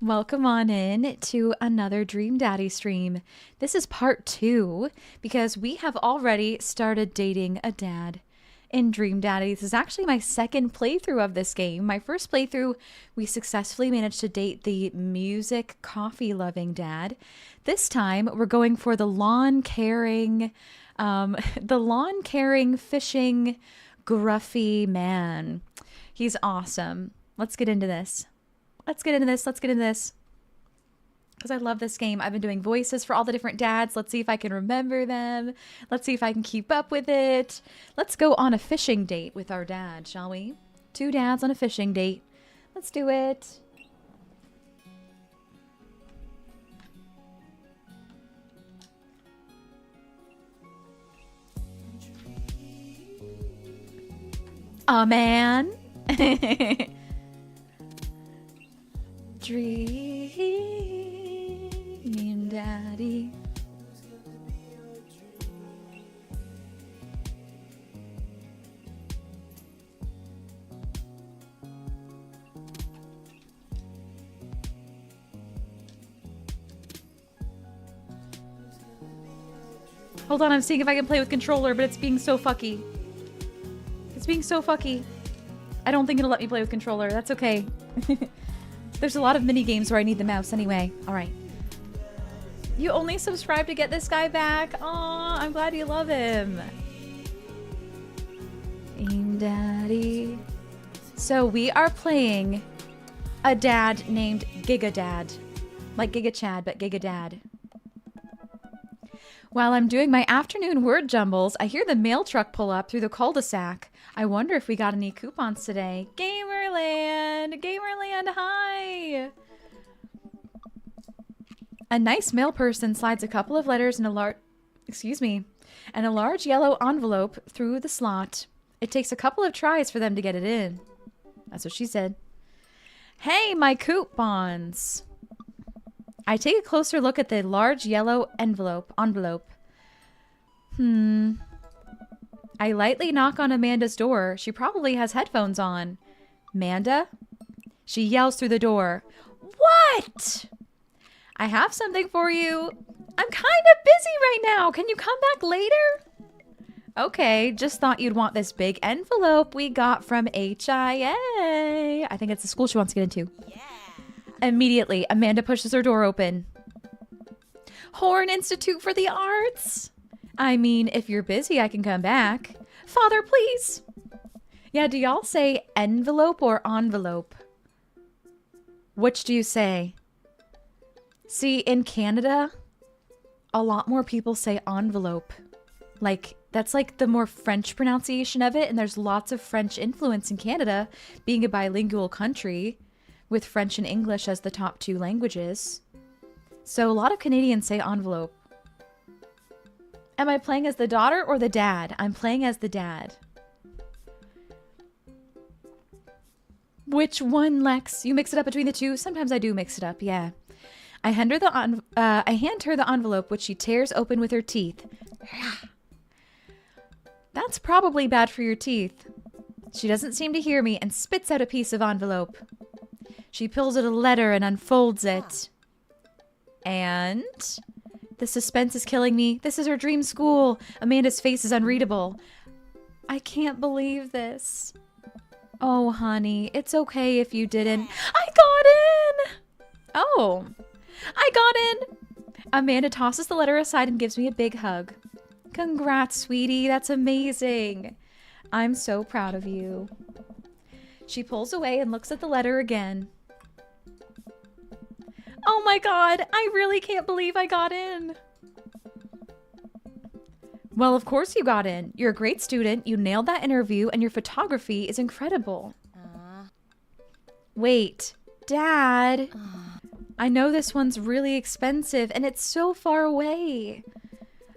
Welcome on in to another Dream Daddy stream. This is part 2 because we have already started dating a dad in Dream Daddy. This is actually my second playthrough of this game. My first playthrough, we successfully managed to date the music coffee loving dad. This time we're going for the lawn caring, fishing gruffy man. He's awesome. Let's get into this. Let's get into this. Because I love this game. I've been doing voices for all the different dads. Let's see if I can remember them. Let's see if I can keep up with it. Let's go on a fishing date with our dad, shall we? 2 dads on a fishing date. Let's do it. A man. Dream Daddy. Hold on, I'm seeing if I can play with controller, but it's being so fucky. It's being so fucky. I don't think it'll let me play with controller. That's okay. There's a lot of mini games where I need the mouse anyway. All right. You only subscribe to get this guy back? Aw, I'm glad you love him. Dream Daddy. So we are playing a dad named Giga Dad. Like Giga Chad, but Giga Dad. While I'm doing my afternoon word jumbles, I hear the mail truck pull up through the cul-de-sac. I wonder if we got any coupons today. Gamerland! Gamerland, hi! A nice mail person slides a couple of letters in a large yellow envelope through the slot. It takes a couple of tries for them to get it in. That's what she said. Hey, my coupons! I take a closer look at the large yellow envelope. I lightly knock on Amanda's door. She probably has headphones on. Amanda? She yells through the door. What? I have something for you. I'm kind of busy right now. Can you come back later? Okay, just thought you'd want this big envelope we got from HIA. I think it's the school she wants to get into. Yeah. Immediately, Amanda pushes her door open. Horn Institute for the Arts? I mean, if you're busy, I can come back. Father, please. Yeah, do y'all say envelope or envelope? Which do you say? See, in Canada, a lot more people say envelope. Like, that's like the more French pronunciation of it, and there's lots of French influence in Canada, being a bilingual country, with French and English as the top 2 languages. So a lot of Canadians say envelope. Am I playing as the daughter or the dad? I'm playing as the dad. Which one, Lex? You mix it up between the 2? Sometimes I do mix it up, yeah. I hand her the envelope, which she tears open with her teeth. That's probably bad for your teeth. She doesn't seem to hear me and spits out a piece of envelope. She pulls out a letter and unfolds it. And the suspense is killing me. This is her dream school. Amanda's face is unreadable. I can't believe this. Oh, honey, it's okay if you didn't. I got in! Oh, I got in. Amanda tosses the letter aside and gives me a big hug. Congrats, sweetie. That's amazing. I'm so proud of you. She pulls away and looks at the letter again. Oh my god, I really can't believe I got in. Well, of course you got in. You're a great student, you nailed that interview, and your photography is incredible. Wait, Dad. I know this one's really expensive, and it's so far away.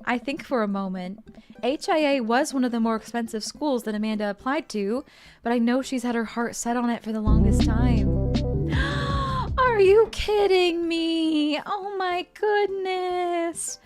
I think for a moment. HIA was one of the more expensive schools that Amanda applied to, but I know she's had her heart set on it for the longest time. Are you kidding me? Oh my goodness.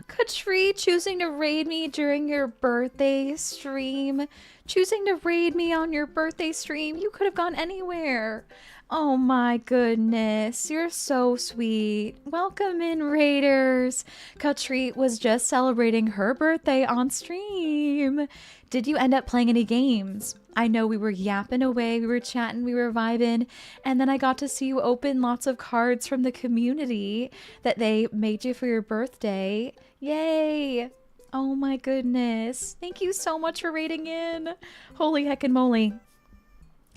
Katri choosing to raid me during your birthday stream choosing to raid me on your birthday stream. You could have gone anywhere. Oh my goodness, you're so sweet. Welcome in, Raiders. Katri was just celebrating her birthday on stream. Did you end up playing any games? I know we were yapping away, we were chatting, we were vibing, and then I got to see you open lots of cards from the community that they made you for your birthday. Yay! Oh my goodness. Thank you so much for raiding in. Holy heckin' moly.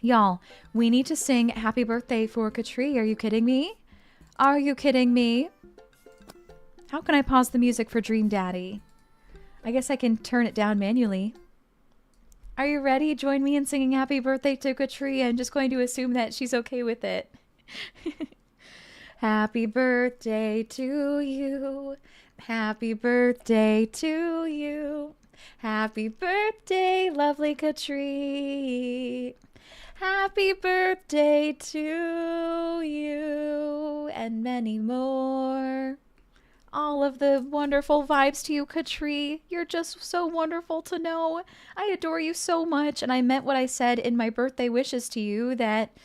Y'all, we need to sing happy birthday for Katri. Are you kidding me? Are you kidding me? How can I pause the music for Dream Daddy? I guess I can turn it down manually. Are you ready? Join me in singing happy birthday to Katri. I'm just going to assume that she's okay with it. Happy birthday to you. Happy birthday to you. Happy birthday, lovely Katri. Happy birthday to you, and many more. All of the wonderful vibes to you, Katri. You're just so wonderful to know. I adore you so much, and I meant what I said in my birthday wishes to you, that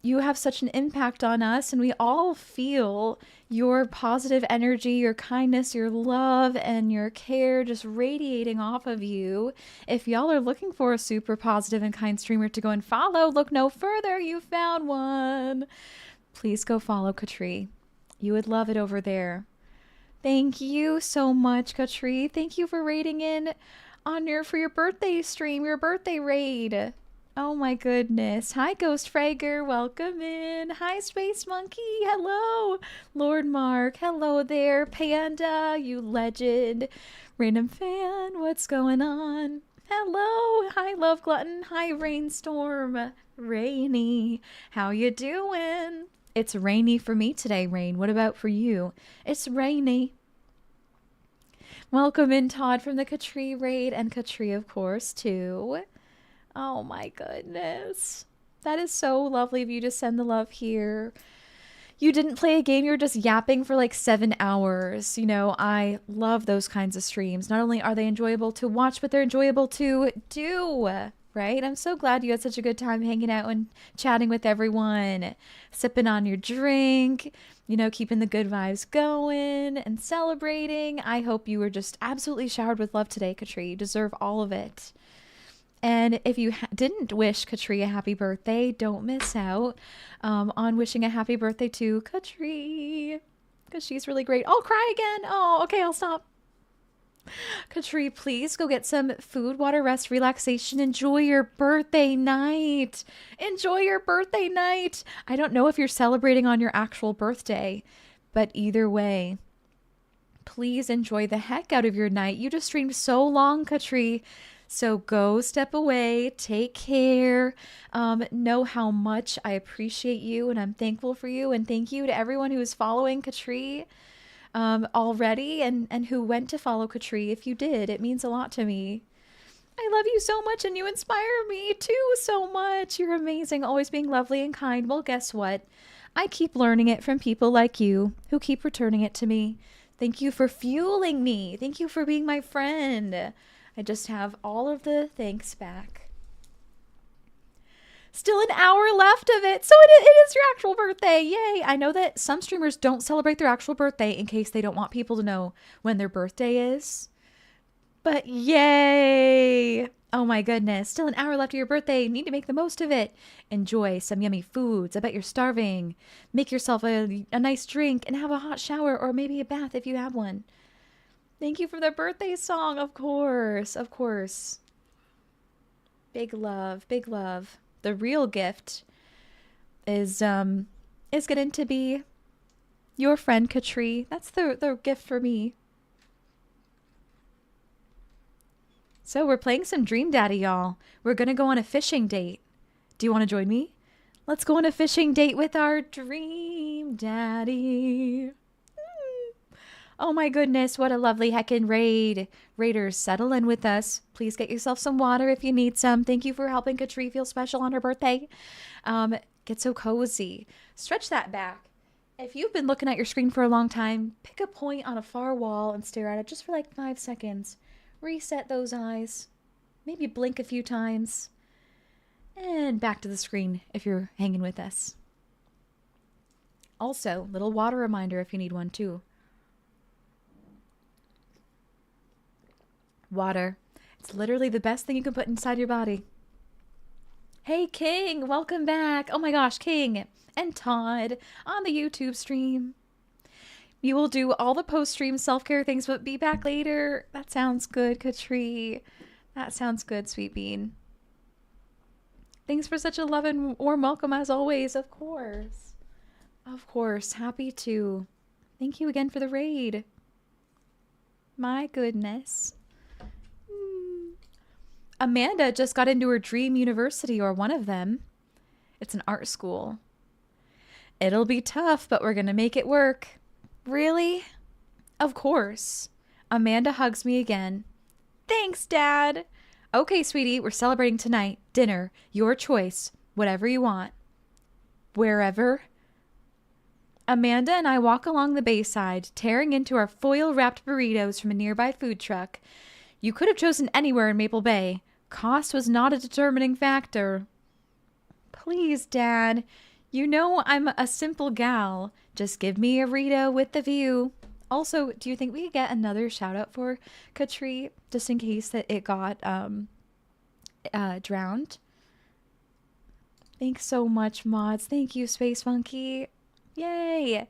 you have such an impact on us, and we all feel your positive energy, your kindness, your love, and your care just radiating off of you. If y'all are looking for a super positive and kind streamer to go and follow, look no further, you found one. Please go follow Katri. You would love it over there. Thank you so much, Katri. Thank you for raiding in on for your birthday stream, your birthday raid. Oh my goodness. Hi, Ghost Frager. Welcome in. Hi, Space Monkey. Hello. Lord Mark. Hello there. Panda, you legend. Random fan. What's going on? Hello. Hi, Love Glutton. Hi, Rainstorm. Rainy. How you doing? It's rainy for me today, Rain. What about for you? It's rainy. Welcome in, Todd, from the Katri raid, and Katri, of course, too. Oh my goodness. That is so lovely of you to send the love here. You didn't play a game, you were just yapping for like 7 hours. You know, I love those kinds of streams. Not only are they enjoyable to watch, but they're enjoyable to do, right? I'm so glad you had such a good time hanging out and chatting with everyone, sipping on your drink, you know, keeping the good vibes going and celebrating. I hope you were just absolutely showered with love today, Katri. You deserve all of it. And if you didn't wish Katri a happy birthday, don't miss out on wishing a happy birthday to Katri, because she's really great. I'll cry again. Oh, okay, I'll stop. Katri, please go get some food, water, rest, relaxation. Enjoy your birthday night. Enjoy your birthday night. I don't know if you're celebrating on your actual birthday, but either way, please enjoy the heck out of your night. You just streamed so long, Katri. So go step away, take care, know how much I appreciate you and I'm thankful for you. And thank you to everyone who is following Katri already and who went to follow Katri. If you did, it means a lot to me. I love you so much and you inspire me too so much. You're amazing, always being lovely and kind. Well, guess what? I keep learning it from people like you who keep returning it to me. Thank you for fueling me. Thank you for being my friend. I just have all of the thanks back. Still an hour left of it. So it is your actual birthday. Yay. I know that some streamers don't celebrate their actual birthday in case they don't want people to know when their birthday is. But yay. Oh my goodness. Still an hour left of your birthday. You need to make the most of it. Enjoy some yummy foods. I bet you're starving. Make yourself a nice drink and have a hot shower or maybe a bath if you have one. Thank you for the birthday song, of course, of course. Big love, big love. The real gift is getting to be your friend Katri. That's the gift for me. So we're playing some Dream Daddy, y'all. We're gonna go on a fishing date. Do you want to join me? Let's go on a fishing date with our Dream Daddy. Oh my goodness, what a lovely heckin' raid. Raiders, settle in with us. Please get yourself some water if you need some. Thank you for helping Katri feel special on her birthday. Get so cozy. Stretch that back. If you've been looking at your screen for a long time, pick a point on a far wall and stare at it just for like 5 seconds. Reset those eyes. Maybe blink a few times. And back to the screen if you're hanging with us. Also, little water reminder if you need one too. Water. It's literally the best thing you can put inside your body. Hey, King, welcome back. Oh my gosh, King and Todd on the YouTube stream. You will do all the post-stream self-care things, but be back later. That sounds good, Katri. That sounds good, Sweet Bean. Thanks for such a love and warm welcome as always, of course. Of course, happy to. Thank you again for the raid. My goodness. Amanda just got into her dream university, or one of them. It's an art school. It'll be tough, but we're going to make it work. Really? Of course. Amanda hugs me again. Thanks, Dad. Okay, sweetie, we're celebrating tonight. Dinner. Your choice. Whatever you want. Wherever. Amanda and I walk along the bayside, tearing into our foil-wrapped burritos from a nearby food truck. You could have chosen anywhere in Maple Bay. Cost was not a determining factor. Please, Dad. You know I'm a simple gal. Just give me a Rito with the view. Also, do you think we could get another shout out for Katri, just in case that it got drowned? Thanks so much, mods. Thank you, Space Monkey. Yay!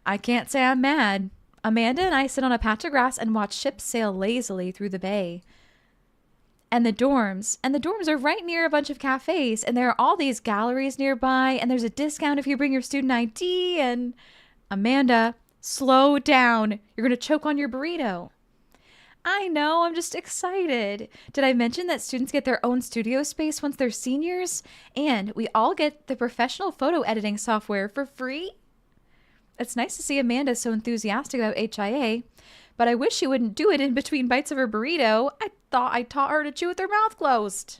I can't say I'm mad. Amanda and I sit on a patch of grass and watch ships sail lazily through the bay. And the dorms are right near a bunch of cafes, and there are all these galleries nearby, and there's a discount if you bring your student ID, and... Amanda, slow down. You're going to choke on your burrito. I know, I'm just excited. Did I mention that students get their own studio space once they're seniors? And we all get the professional photo editing software for free? It's nice to see Amanda so enthusiastic about HIA, but I wish she wouldn't do it in between bites of her burrito. I thought I taught her to chew with her mouth closed.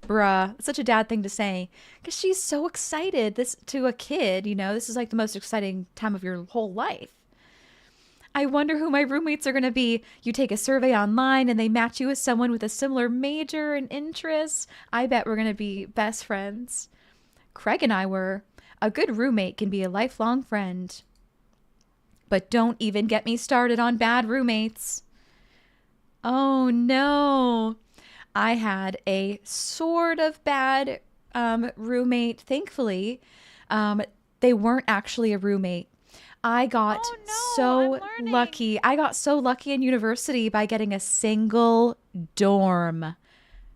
Bruh, it's such a dad thing to say, because she's so excited. This to a kid, you know, this is like the most exciting time of your whole life. I wonder who my roommates are going to be. You take a survey online and they match you with someone with a similar major and interests. I bet we're going to be best friends. Craig and I were. A good roommate can be a lifelong friend. But don't even get me started on bad roommates. Oh no. I had a sort of bad roommate. Thankfully, they weren't actually a roommate. I got so lucky. I got so lucky in university by getting a single dorm.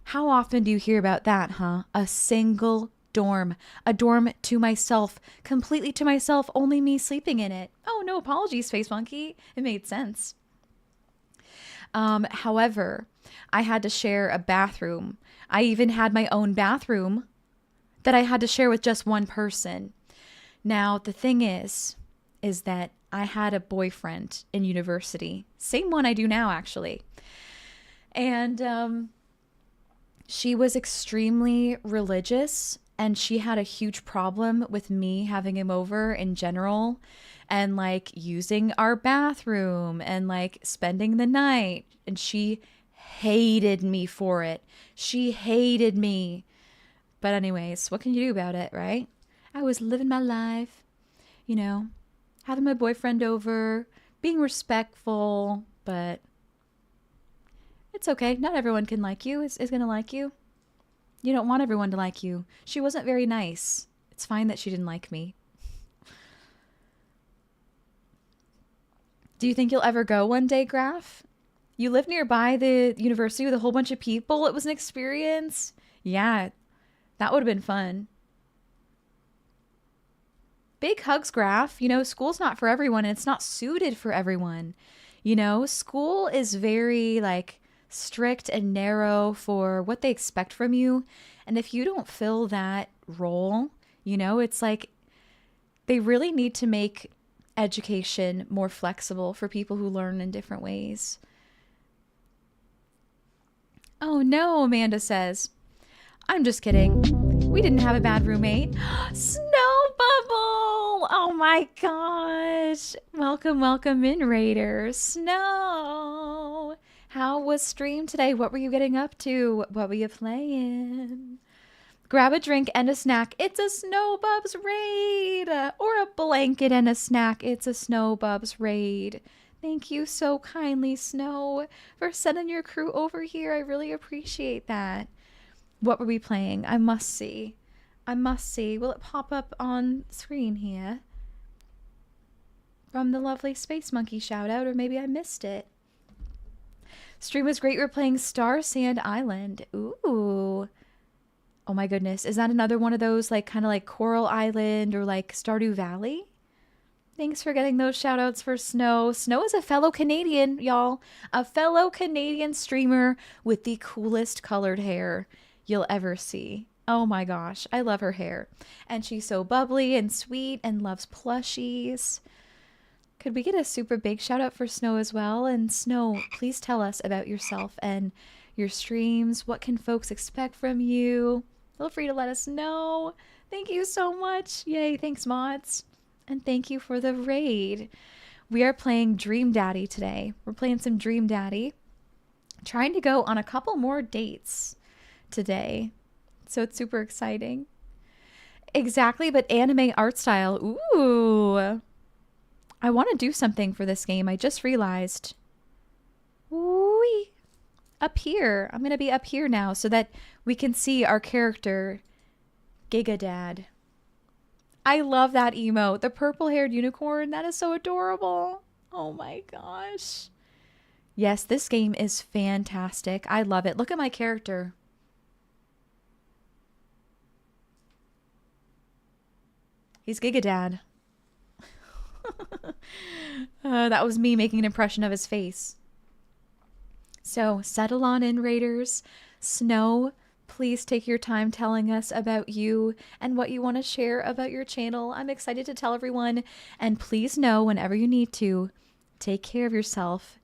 How often do you hear about that, huh? A single dorm. A dorm to myself. Completely to myself. Only me sleeping in it. Oh, no apologies, Space Monkey. It made sense. However, I had to share a bathroom. I even had my own bathroom that I had to share with just one person. Now, the thing is that I had a boyfriend in university. Same one I do now, actually. And she was extremely religious, and she had a huge problem with me having him over in general, and like using our bathroom and like spending the night. And she hated me for it. She hated me. But anyways, what can you do about it, right? I was living my life, you know, having my boyfriend over, being respectful, but it's okay. Not everyone can like you, is going to like you. You don't want everyone to like you. She wasn't very nice. It's fine that she didn't like me. Do you think you'll ever go one day, Graf? You live nearby the university with a whole bunch of people. It was an experience. Yeah, that would have been fun. Big hugs, Graf. You know, school's not for everyone, and it's not suited for everyone. You know, school is very, like, strict and narrow for what they expect from you. And if you don't fill that role, you know, it's like they really need to make education more flexible for people who learn in different ways. Oh no, Amanda says. I'm just kidding. We didn't have a bad roommate. Snow Bubble! Oh my gosh. Welcome, welcome in, Raiders. Snow. How was stream today? What were you getting up to? What were you playing? Grab a drink and a snack. It's a Snowbubs raid. Or a blanket and a snack. It's a Snowbubs raid. Thank you so kindly, Snow, for sending your crew over here. I really appreciate that. What were we playing? I must see. I must see. Will it pop up on screen here? From the lovely Space Monkey shout out, or maybe I missed it. Stream was great. We're playing Star Sand Island. Ooh. Oh my goodness. Is that another one of those like kind of like Coral Island or like Stardew Valley? Thanks for getting those shout outs for Snow. Snow is a fellow Canadian, y'all. A fellow Canadian streamer with the coolest colored hair you'll ever see. Oh my gosh. I love her hair. And she's so bubbly and sweet and loves plushies. Could we get a super big shout out for Snow as well? And Snow, please tell us about yourself and your streams. What can folks expect from you? Feel free to let us know. Thank you so much. Yay, thanks mods. And thank you for the raid. We are playing Dream Daddy today. We're playing some Dream Daddy. Trying to go on a couple more dates today. So it's super exciting. Exactly, but anime art style. Ooh. I want to do something for this game. I just realized. Wee. Up here. I'm going to be up here now so that we can see our character, Giga Dad. I love that emote. The purple-haired unicorn. That is so adorable. Oh my gosh. Yes, this game is fantastic. I love it. Look at my character. He's Giga Dad. That was me making an impression of his face. So settle on in, Raiders. Snow, please take your time telling us about you and what you want to share about your channel. I'm excited to tell everyone. And please know whenever you need to, take care of yourself.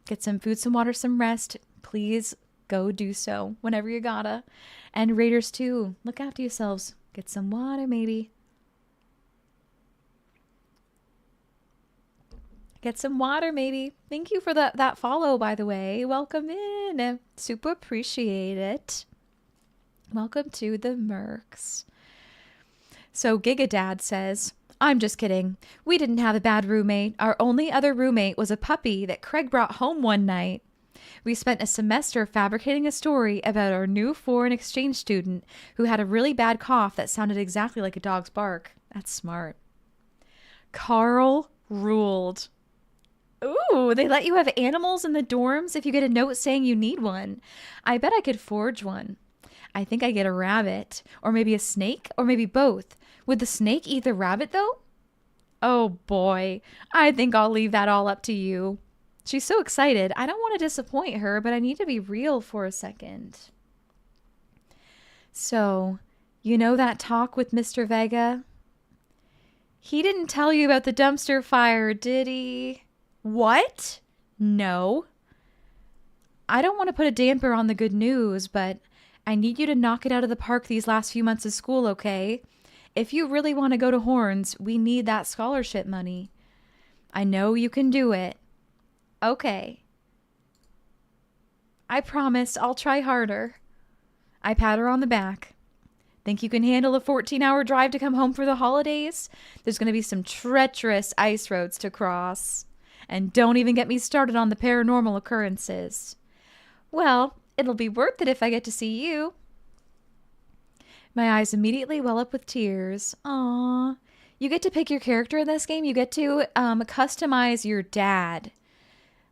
Get some food, some water, some rest. Please go do so whenever you gotta. And Raiders too, look after yourselves. Get some water maybe. Get some water, maybe. Thank you for that follow, by the way. Welcome in. Super appreciate it. Welcome to the Mercs. So Giga Dad says, I'm just kidding. We didn't have a bad roommate. Our only other roommate was a puppy that Craig brought home one night. We spent a semester fabricating a story about our new foreign exchange student who had a really bad cough that sounded exactly like a dog's bark. That's smart. Carl ruled. Ooh, they let you have animals in the dorms if you get a note saying you need one. I bet I could forge one. I think I get a rabbit, or maybe a snake, or maybe both. Would the snake eat the rabbit, though? Oh, boy. I think I'll leave that all up to you. She's so excited. I don't want to disappoint her, but I need to be real for a second. So, you know that talk with Mr. Vega? He didn't tell you about the dumpster fire, did he? What? No. I don't want to put a damper on the good news, but I need you to knock it out of the park these last few months of school, okay? If you really want to go to Horns, we need that scholarship money. I know you can do it. Okay. I promise I'll try harder. I pat her on the back. Think you can handle a 14-hour drive to come home for the holidays? There's going to be some treacherous ice roads to cross. And don't even get me started on the paranormal occurrences. Well, it'll be worth it if I get to see you. My eyes immediately well up with tears. Aww. You get to pick your character in this game. You get to customize your dad.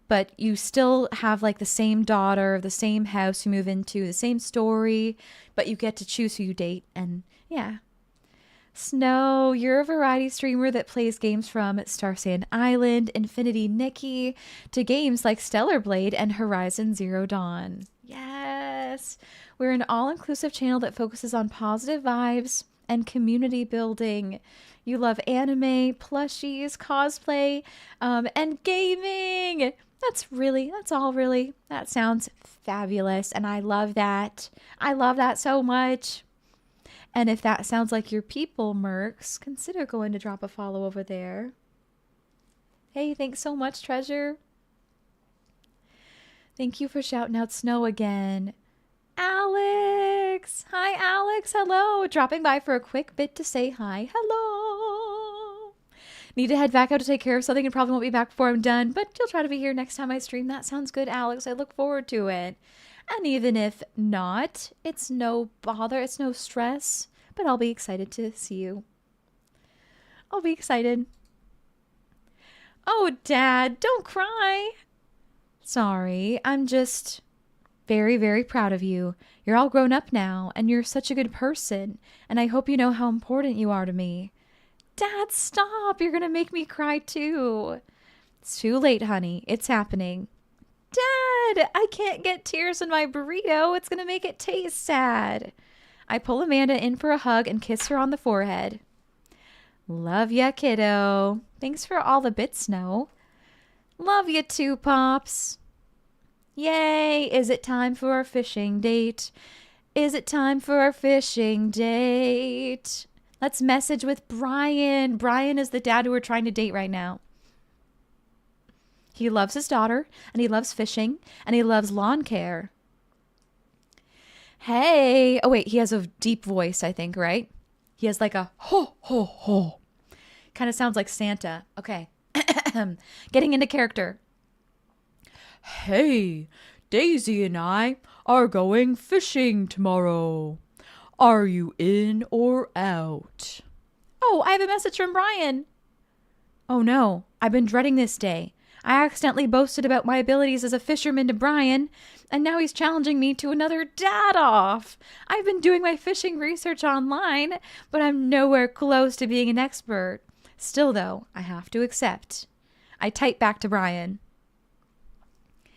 But you still have like the same daughter, the same house you move into, the same story. But you get to choose who you date. And yeah. Snow, you're a variety streamer that plays games from Star Sand Island, Infinity Nikki, to games like Stellar Blade and Horizon Zero Dawn. Yes! We're an all-inclusive channel that focuses on positive vibes and community building. You love anime, plushies, cosplay, and gaming! That's all really. That sounds fabulous, and I love that. I love that so much. And if that sounds like your people, Mercs, consider going to drop a follow over there. Hey, thanks so much, Treasure. Thank you for shouting out Snow again. Alex! Hi, Alex. Hello. Dropping by for a quick bit to say hi. Hello. Need to head back out to take care of something and probably won't be back before I'm done, but you'll try to be here next time I stream. That sounds good, Alex. I look forward to it. And even if not, it's no bother. It's no stress, but I'll be excited to see you. I'll be excited. Oh, Dad, don't cry. Sorry, I'm just very, very proud of you. You're all grown up now, and you're such a good person, and I hope you know how important you are to me. Dad, stop. You're going to make me cry too. It's too late, honey. It's happening. Dad, I can't get tears in my burrito. It's going to make it taste sad. I pull Amanda in for a hug and kiss her on the forehead. Love ya, kiddo. Thanks for all the bits, Snow. Love you too, Pops. Yay, is it time for our fishing date? Is it time for our fishing date? Let's message with Brian. Brian is the dad who we're trying to date right now. He loves his daughter, and he loves fishing, and he loves lawn care. Hey. Oh, wait, he has a deep voice, I think, right? He has like a ho, ho, ho. Kind of sounds like Santa. Okay. Getting into character. Hey, Daisy and I are going fishing tomorrow. Are you in or out? Oh, I have a message from Brian. Oh no, I've been dreading this day. I accidentally boasted about my abilities as a fisherman to Brian, and now he's challenging me to another dad-off. I've been doing my fishing research online, but I'm nowhere close to being an expert. Still, though, I have to accept. I type back to Brian.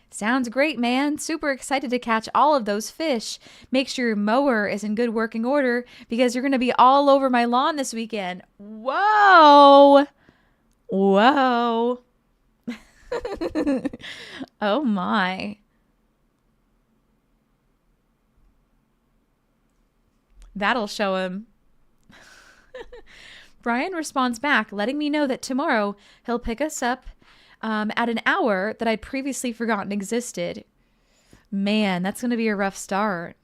Sounds great, man. Super excited to catch all of those fish. Make sure your mower is in good working order because you're going to be all over my lawn this weekend. Whoa! Whoa. Oh my. That'll show him. Brian responds back, letting me know that tomorrow he'll pick us up at an hour that I'd previously forgotten existed. Man, that's going to be a rough start.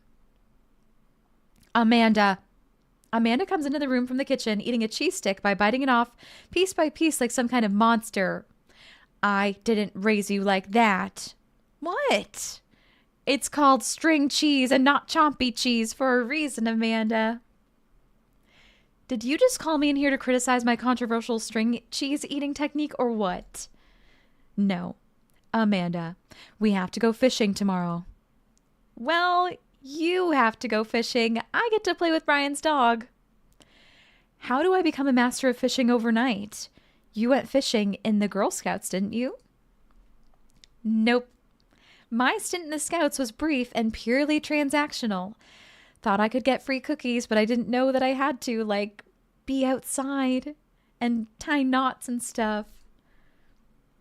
Amanda comes into the room from the kitchen, eating a cheese stick by biting it off piece by piece like some kind of monster. I didn't raise you like that. What? It's called string cheese and not chompy cheese for a reason, Amanda. Did you just call me in here to criticize my controversial string cheese eating technique or what? No. Amanda, we have to go fishing tomorrow. Well, you have to go fishing. I get to play with Brian's dog. How do I become a master of fishing overnight? You went fishing in the Girl Scouts, didn't you? Nope. My stint in the Scouts was brief and purely transactional. Thought I could get free cookies, but I didn't know that I had to, like, be outside and tie knots and stuff.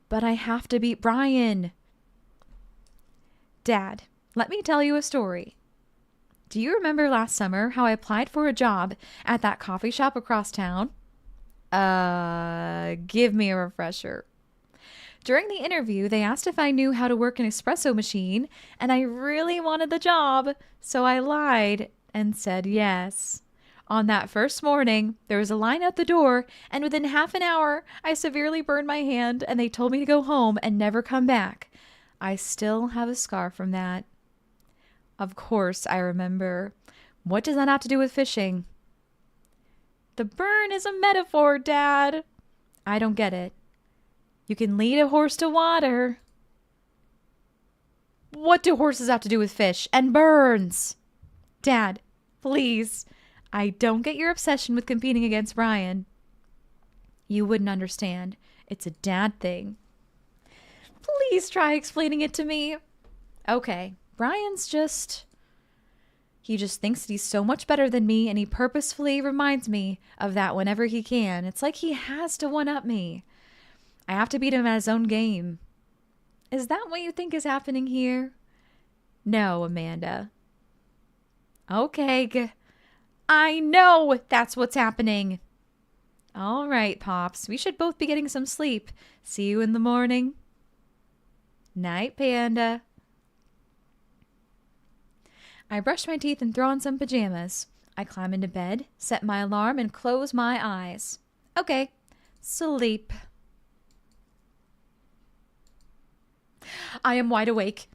But I have to beat Brian. Dad, let me tell you a story. Do you remember last summer how I applied for a job at that coffee shop across town? Give me a refresher. During the interview, they asked if I knew how to work an espresso machine, and I really wanted the job, so I lied and said yes. On that first morning, there was a line at the door, and within half an hour, I severely burned my hand, and they told me to go home and never come back. I still have a scar from that. Of course, I remember. What does that have to do with fishing? The burn is a metaphor, Dad. I don't get it. You can lead a horse to water. What do horses have to do with fish and burns? Dad, please. I don't get your obsession with competing against Brian. You wouldn't understand. It's a dad thing. Please try explaining it to me. Okay, Brian's just... He just thinks that he's so much better than me, and he purposefully reminds me of that whenever he can. It's like he has to one-up me. I have to beat him at his own game. Is that what you think is happening here? No, Amanda. Okay, I know that's what's happening. All right, Pops. We should both be getting some sleep. See you in the morning. Night, Panda. I brush my teeth and throw on some pajamas. I climb into bed, set my alarm, and close my eyes. Okay, sleep. I am wide awake.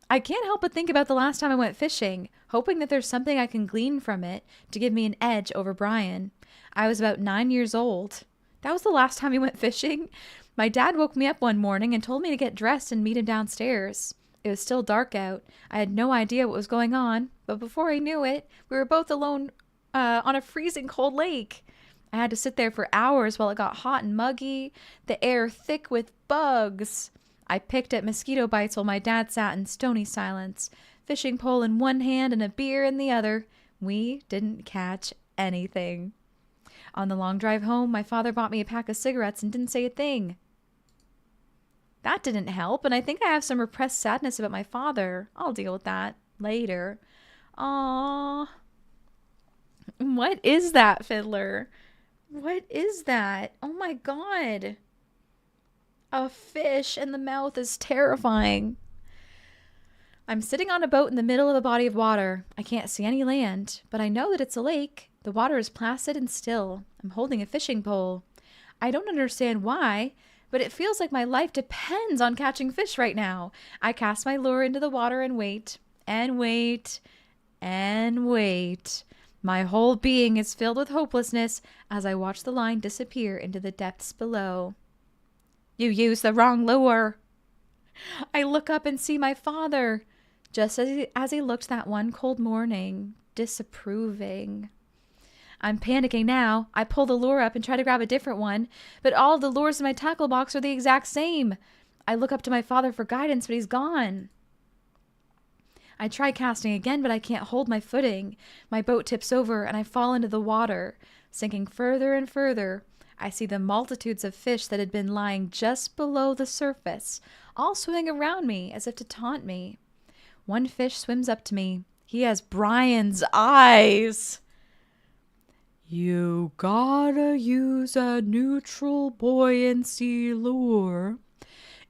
I can't help but think about the last time I went fishing, hoping that there's something I can glean from it to give me an edge over Brian. I was about 9 years old. That was the last time he went fishing. My dad woke me up one morning and told me to get dressed and meet him downstairs. It was still dark out. I had no idea what was going on, but before I knew it, we were both alone on a freezing cold lake. I had to sit there for hours while it got hot and muggy, the air thick with bugs. I picked at mosquito bites while my dad sat in stony silence, fishing pole in one hand and a beer in the other. We didn't catch anything. On the long drive home, my father bought me a pack of cigarettes and didn't say a thing. That didn't help, and I think I have some repressed sadness about my father. I'll deal with that later. Aww. What is that, Fiddler? What is that? Oh my god. A fish in the mouth is terrifying. I'm sitting on a boat in the middle of a body of water. I can't see any land, but I know that it's a lake. The water is placid and still. I'm holding a fishing pole. I don't understand why, but it feels like my life depends on catching fish right now. I cast my lure into the water and wait, and wait, and wait. My whole being is filled with hopelessness as I watch the line disappear into the depths below. You used the wrong lure. I look up and see my father, just as he looked that one cold morning, disapproving. I'm panicking now. I pull the lure up and try to grab a different one, but all of the lures in my tackle box are the exact same. I look up to my father for guidance, but he's gone. I try casting again, but I can't hold my footing. My boat tips over and I fall into the water, sinking further and further. I see the multitudes of fish that had been lying just below the surface, all swimming around me as if to taunt me. One fish swims up to me. He has Brian's eyes. You gotta use a neutral buoyancy lure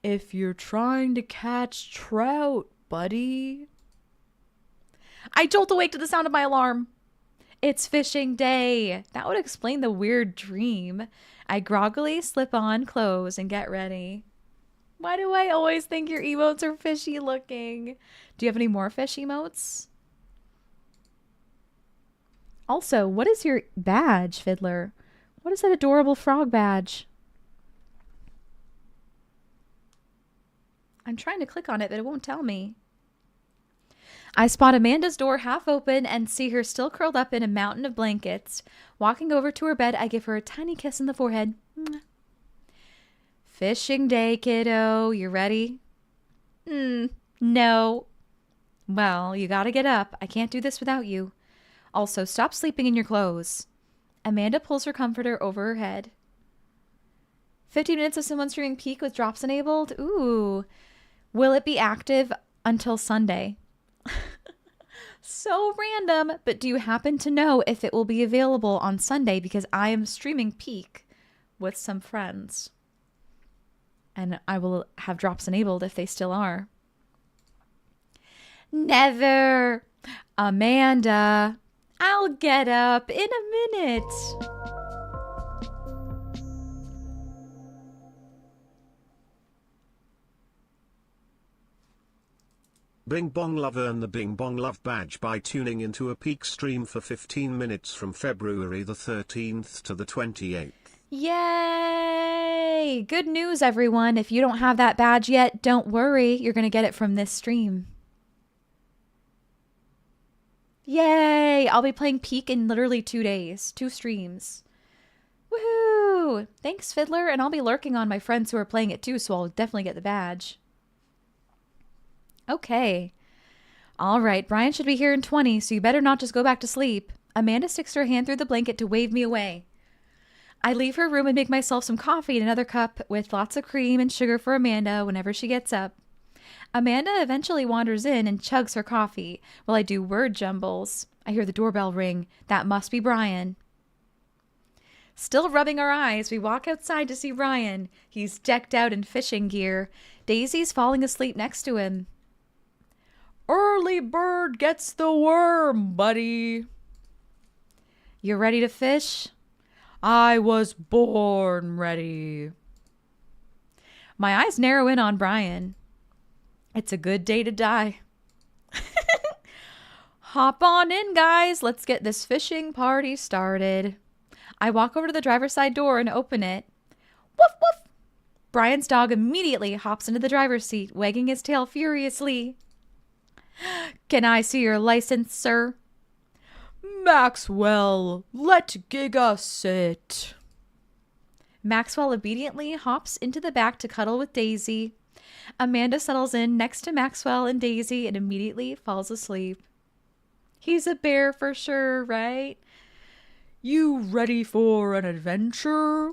if you're trying to catch trout, buddy. I jolt awake to the sound of my alarm. It's fishing day. That would explain the weird dream. I groggily slip on clothes and get ready. Why do I always think your emotes are fishy looking? Do you have any more fish emotes? Also, what is your badge, Fiddler? What is that adorable frog badge? I'm trying to click on it, but it won't tell me. I spot Amanda's door half open and see her still curled up in a mountain of blankets. Walking over to her bed, I give her a tiny kiss on the forehead. Fishing day, kiddo. You ready? No. Well, you gotta get up. I can't do this without you. Also, stop sleeping in your clothes. Amanda pulls her comforter over her head. 15 minutes of someone streaming Peak with drops enabled? Ooh. Will it be active until Sunday? So random, but do you happen to know if it will be available on Sunday? Because I am streaming Peak with some friends. And I will have drops enabled if they still are. Never. Amanda. I'll get up in a minute. Bing Bong Love earn the Bing Bong Love badge by tuning into a Peak stream for 15 minutes from February the 13th to the 28th. Yay! Good news, everyone. If you don't have that badge yet, don't worry. You're going to get it from this stream. Yay! I'll be playing Peak in literally 2 days. 2 streams. Woohoo! Thanks, Fiddler. And I'll be lurking on my friends who are playing it too, so I'll definitely get the badge. Okay. All right. Brian should be here in 20, so you better not just go back to sleep. Amanda sticks her hand through the blanket to wave me away. I leave her room and make myself some coffee in another cup with lots of cream and sugar for Amanda whenever she gets up. Amanda eventually wanders in and chugs her coffee while I do word jumbles. I hear the doorbell ring. That must be Brian. Still rubbing our eyes, we walk outside to see Brian. He's decked out in fishing gear. Daisy's falling asleep next to him. Early bird gets the worm, buddy. You ready to fish? I was born ready. My eyes narrow in on Brian. It's a good day to die. Hop on in, guys. Let's get this fishing party started. I walk over to the driver's side door and open it. Woof, woof. Brian's dog immediately hops into the driver's seat, wagging his tail furiously. Can I see your license, sir? Maxwell, let Giga sit. Maxwell obediently hops into the back to cuddle with Daisy. Amanda settles in next to Maxwell and Daisy and immediately falls asleep. He's a bear for sure, right? You ready for an adventure?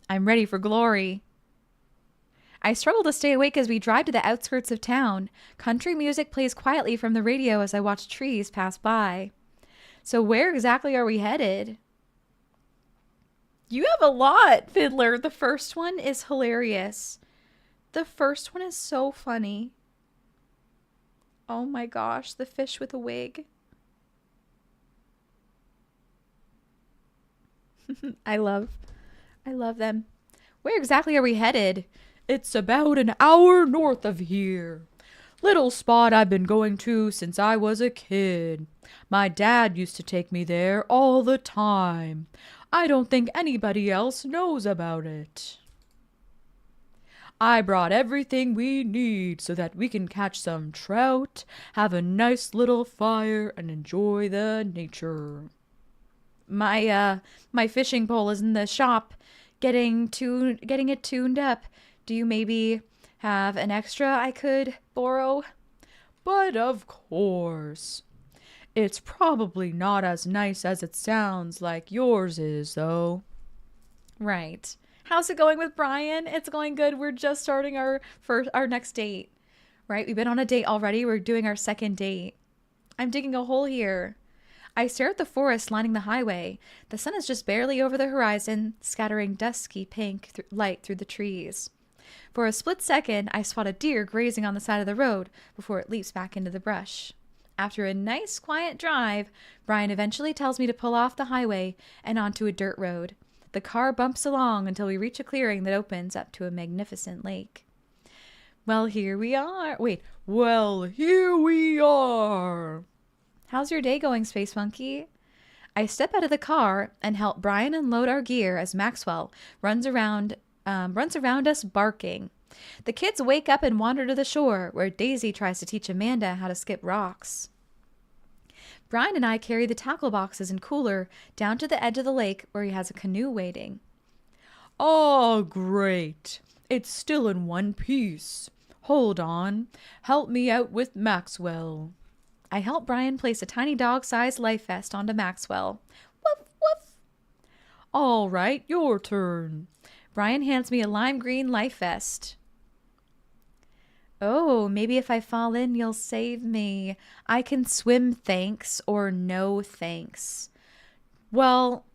I'm ready for glory. I struggle to stay awake as we drive to the outskirts of town. Country music plays quietly from the radio as I watch trees pass by. So where exactly are we headed? You have a lot, Fiddler. The first one is hilarious. The first one is so funny. Oh my gosh, the fish with a wig. I love them. Where exactly are we headed? It's about an hour north of here. Little spot I've been going to since I was a kid. My dad used to take me there all the time. I don't think anybody else knows about it. I brought everything we need so that we can catch some trout, have a nice little fire, and enjoy the nature. My fishing pole is in the shop, getting it tuned up. Do you maybe have an extra I could borrow? But of course. It's probably not as nice as it sounds like yours is, though. Right. How's it going with Brian? It's going good. We're just starting our next date. Right? We've been on a date already. We're doing our second date. I'm digging a hole here. I stare at the forest lining the highway. The sun is just barely over the horizon, scattering dusky pink light through the trees. For a split second, I spot a deer grazing on the side of the road before it leaps back into the brush. After a nice, quiet drive, Brian eventually tells me to pull off the highway and onto a dirt road. The car bumps along until we reach a clearing that opens up to a magnificent lake. Well, here we are. Here we are. How's your day going, Space Monkey? I step out of the car and help Brian unload our gear as Maxwell runs around us barking. The kids wake up and wander to the shore, where Daisy tries to teach Amanda how to skip rocks. Brian and I carry the tackle boxes and cooler down to the edge of the lake where he has a canoe waiting. Oh, great. It's still in one piece. Hold on. Help me out with Maxwell. I help Brian place a tiny dog-sized life vest onto Maxwell. Woof, woof. All right, your turn. Brian hands me a lime green life vest. Oh, maybe if I fall in, you'll save me. I can swim, thanks, or no thanks. Well,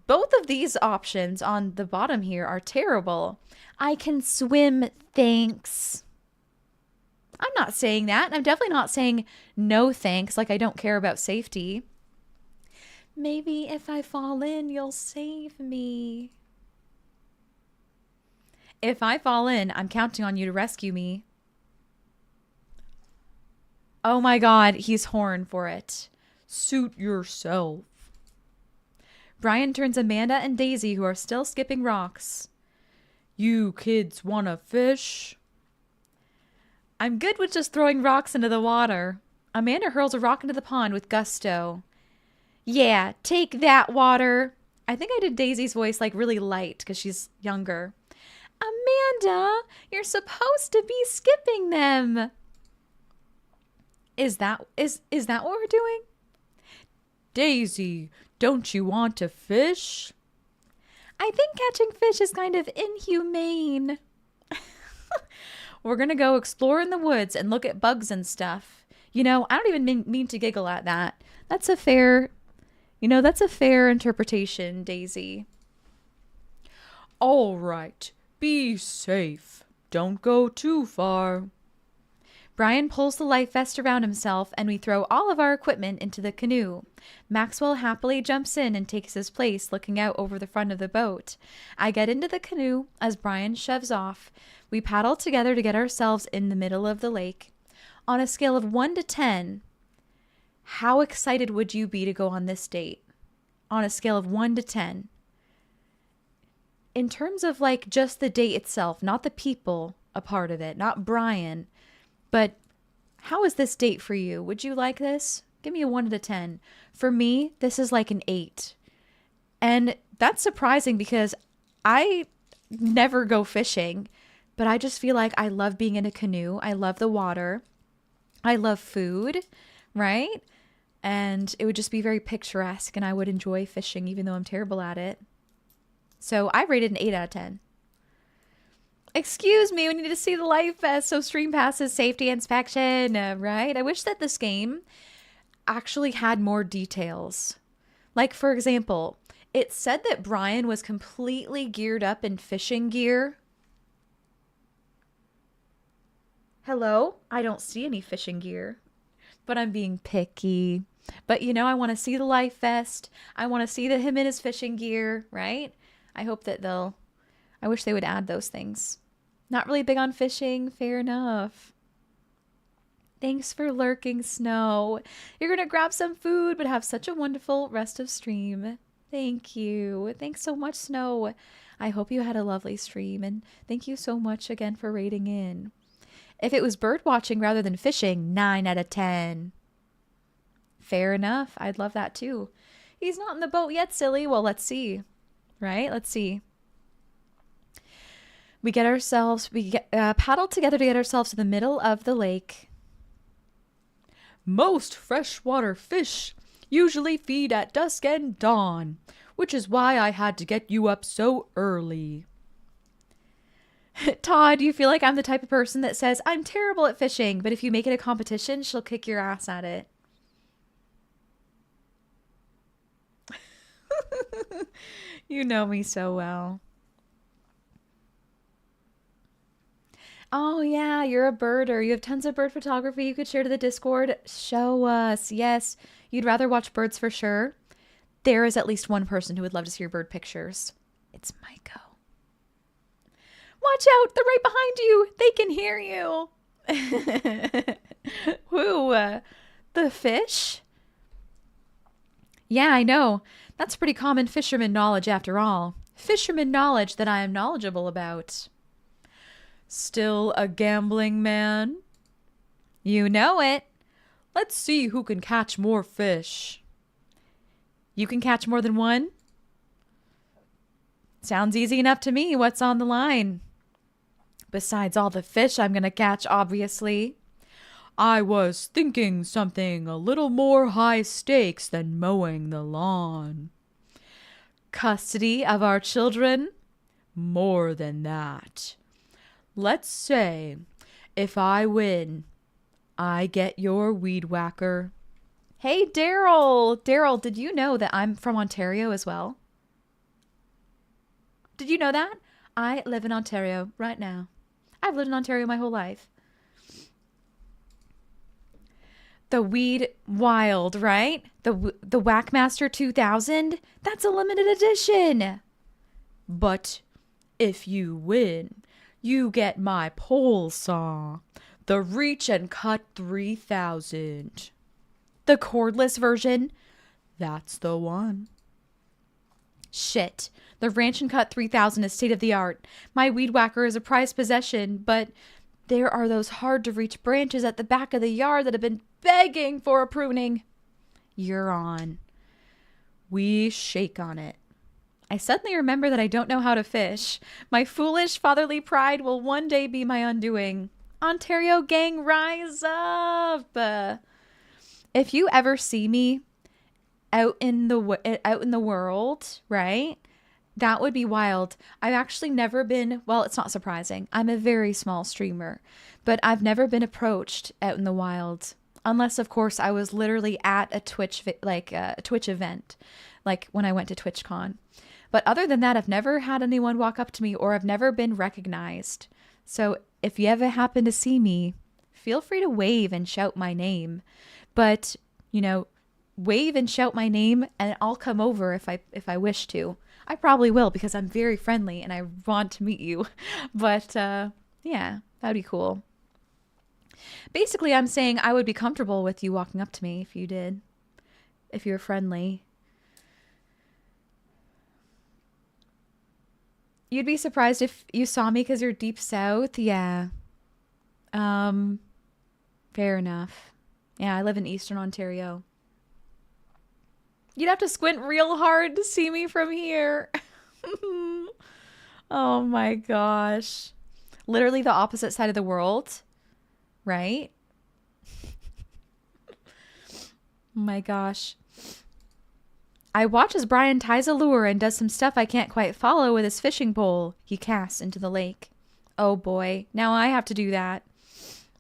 both of these options on the bottom here are terrible. I can swim, thanks. I'm not saying that. I'm definitely not saying no thanks, like I don't care about safety. Maybe if I fall in, you'll save me. If I fall in, I'm counting on you to rescue me. Oh my God, he's horned for it. Suit yourself. Brian turns Amanda and Daisy, who are still skipping rocks. You kids wanna fish? I'm good with just throwing rocks into the water. Amanda hurls a rock into the pond with gusto. Yeah, take that, water. I think I did Daisy's voice like really light because she's younger. Amanda, you're supposed to be skipping them. Is that what we're doing? Daisy, don't you want to fish? I think catching fish is kind of inhumane. We're going to go explore in the woods and look at bugs and stuff. You know, I don't even mean to giggle at that. That's a fair interpretation, Daisy. All right. Be safe. Don't go too far. Brian pulls the life vest around himself and we throw all of our equipment into the canoe. Maxwell happily jumps in and takes his place looking out over the front of the boat. I get into the canoe as Brian shoves off. We paddle together to get ourselves in the middle of the lake. On a scale of 1 to 10, how excited would you be to go on this date? On a scale of 1 to 10. In terms of like just the date itself, not the people a part of it, not Brian, but how is this date for you? Would you like this? Give me a 1 to 10. For me, this is like an 8. And that's surprising because I never go fishing, but I just feel like I love being in a canoe. I love the water. I love food, right? And it would just be very picturesque and I would enjoy fishing even though I'm terrible at it. So I rated an 8 out of 10. Excuse me, we need to see the life vest so stream passes safety inspection, right? I wish that this game actually had more details. Like, for example, it said that Brian was completely geared up in fishing gear. Hello? I don't see any fishing gear, but I'm being picky. But you know, I want to see the life vest. I want to see him in his fishing gear, right? I hope that I wish they would add those things. Not really big on fishing. Fair enough. Thanks for lurking, Snow. You're going to grab some food, but have such a wonderful rest of stream. Thank you. Thanks so much, Snow. I hope you had a lovely stream, and thank you so much again for rating in. If it was bird watching rather than fishing, 9 out of 10. Fair enough. I'd love that too. He's not in the boat yet, silly. Well, let's see. Right? Let's see. We paddle together to get ourselves to the middle of the lake. Most freshwater fish usually feed at dusk and dawn, which is why I had to get you up so early. Todd, you feel like I'm the type of person that says, I'm terrible at fishing, but if you make it a competition, she'll kick your ass at it. You know me so well. Oh yeah, you're a birder. You have tons of bird photography you could share to the Discord. Show us. Yes, you'd rather watch birds for sure. There is at least one person who would love to see your bird pictures. It's Maiko. Watch out! They're right behind you! They can hear you! Who? The fish? Yeah, I know. That's pretty common fisherman knowledge after all. Fisherman knowledge that I am knowledgeable about. Still a gambling man? You know it. Let's see who can catch more fish. You can catch more than one? Sounds easy enough to me. What's on the line? Besides all the fish I'm gonna catch, obviously. I was thinking something a little more high stakes than mowing the lawn. Custody of our children? More than that. Let's say, if I win, I get your weed whacker. Hey, Daryl! Daryl, did you know that I'm from Ontario as well? Did you know that? I live in Ontario right now. I've lived in Ontario my whole life. The Weed Wild, right? The Whackmaster 2000? That's a limited edition. But if you win, you get my pole saw. The Reach and Cut 3000. The cordless version? That's the one. Shit. The Ranch and Cut 3000 is state of the art. My weed whacker is a prized possession, but there are those hard to reach branches at the back of the yard that have been begging for a pruning. You're on. We shake on it. I suddenly remember that I don't know how to fish. My foolish fatherly pride will one day be my undoing. Ontario gang, rise up! If you ever see me out in the world, right? That would be wild. I've actually never been, well, it's not surprising. I'm a very small streamer, but I've never been approached out in the wild. Unless, of course, I was literally at a Twitch event, like when I went to TwitchCon. But other than that, I've never had anyone walk up to me or I've never been recognized. So if you ever happen to see me, feel free to wave and shout my name. But, you know, wave and shout my name and I'll come over if I wish to. I probably will because I'm very friendly and I want to meet you. But yeah, that'd be cool. Basically, I'm saying I would be comfortable with you walking up to me if you did. If you're friendly. You'd be surprised if you saw me because you're deep south? Yeah. Fair enough. Yeah, I live in Eastern Ontario. You'd have to squint real hard to see me from here. Oh my gosh. Literally the opposite side of the world, right? Oh my gosh. I watch as Brian ties a lure and does some stuff I can't quite follow with his fishing pole he casts into the lake. Oh boy, now I have to do that.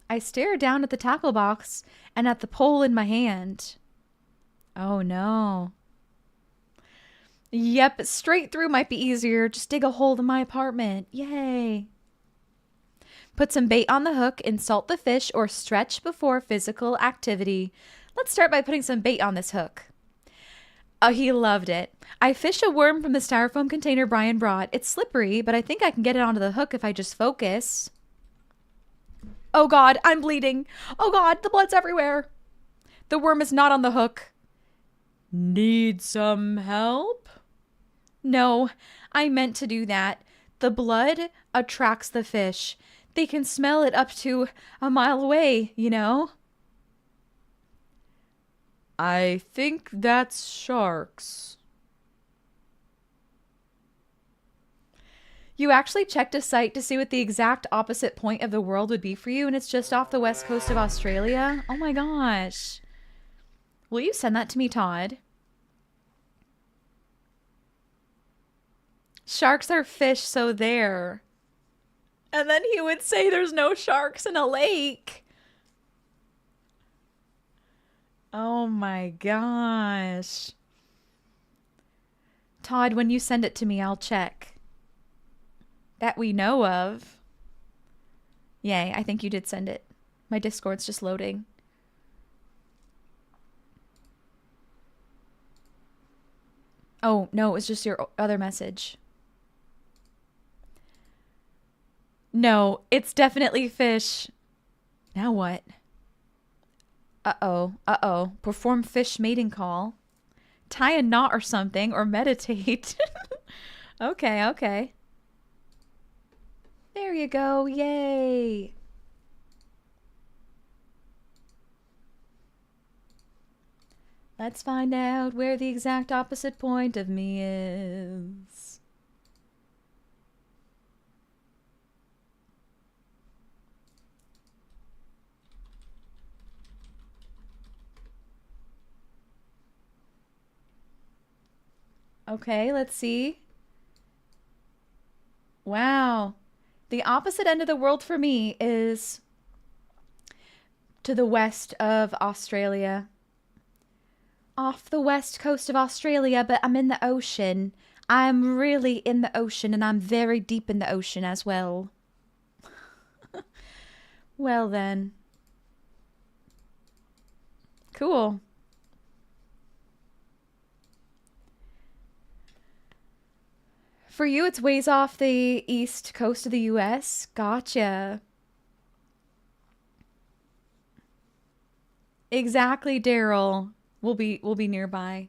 I stare down at the tackle box and at the pole in my hand. Oh no. Yep, straight through might be easier. Just dig a hole in my apartment. Yay. Put some bait on the hook, insult the fish, or stretch before physical activity. Let's start by putting some bait on this hook. Oh, he loved it. I fished a worm from the styrofoam container Brian brought. It's slippery, but I think I can get it onto the hook if I just focus. Oh God, I'm bleeding. Oh God, the blood's everywhere. The worm is not on the hook. Need some help? No, I meant to do that. The blood attracts the fish. They can smell it up to a mile away, you know? I think that's sharks. You actually checked a site to see what the exact opposite point of the world would be for you, and it's just off the west coast of Australia? Oh my gosh. Will you send that to me, Todd? Sharks are fish, so there. And then he would say there's no sharks in a lake. Oh my gosh. Todd, when you send it to me, I'll check. That we know of. Yay, I think you did send it. My Discord's just loading. Oh, no, it was just your other message. No, it's definitely fish. Now what? Uh-oh, uh-oh. Perform fish mating call. Tie a knot or something, or meditate. Okay, okay. There you go, yay. Let's find out where the exact opposite point of me is. Okay, let's see. Wow. The opposite end of the world for me is to the west of Australia. Off the west coast of Australia, but I'm in the ocean. I'm really in the ocean, and I'm very deep in the ocean as well. Well then. Cool. For you, it's ways off the east coast of the US. Gotcha. Exactly, Daryl. We'll be nearby.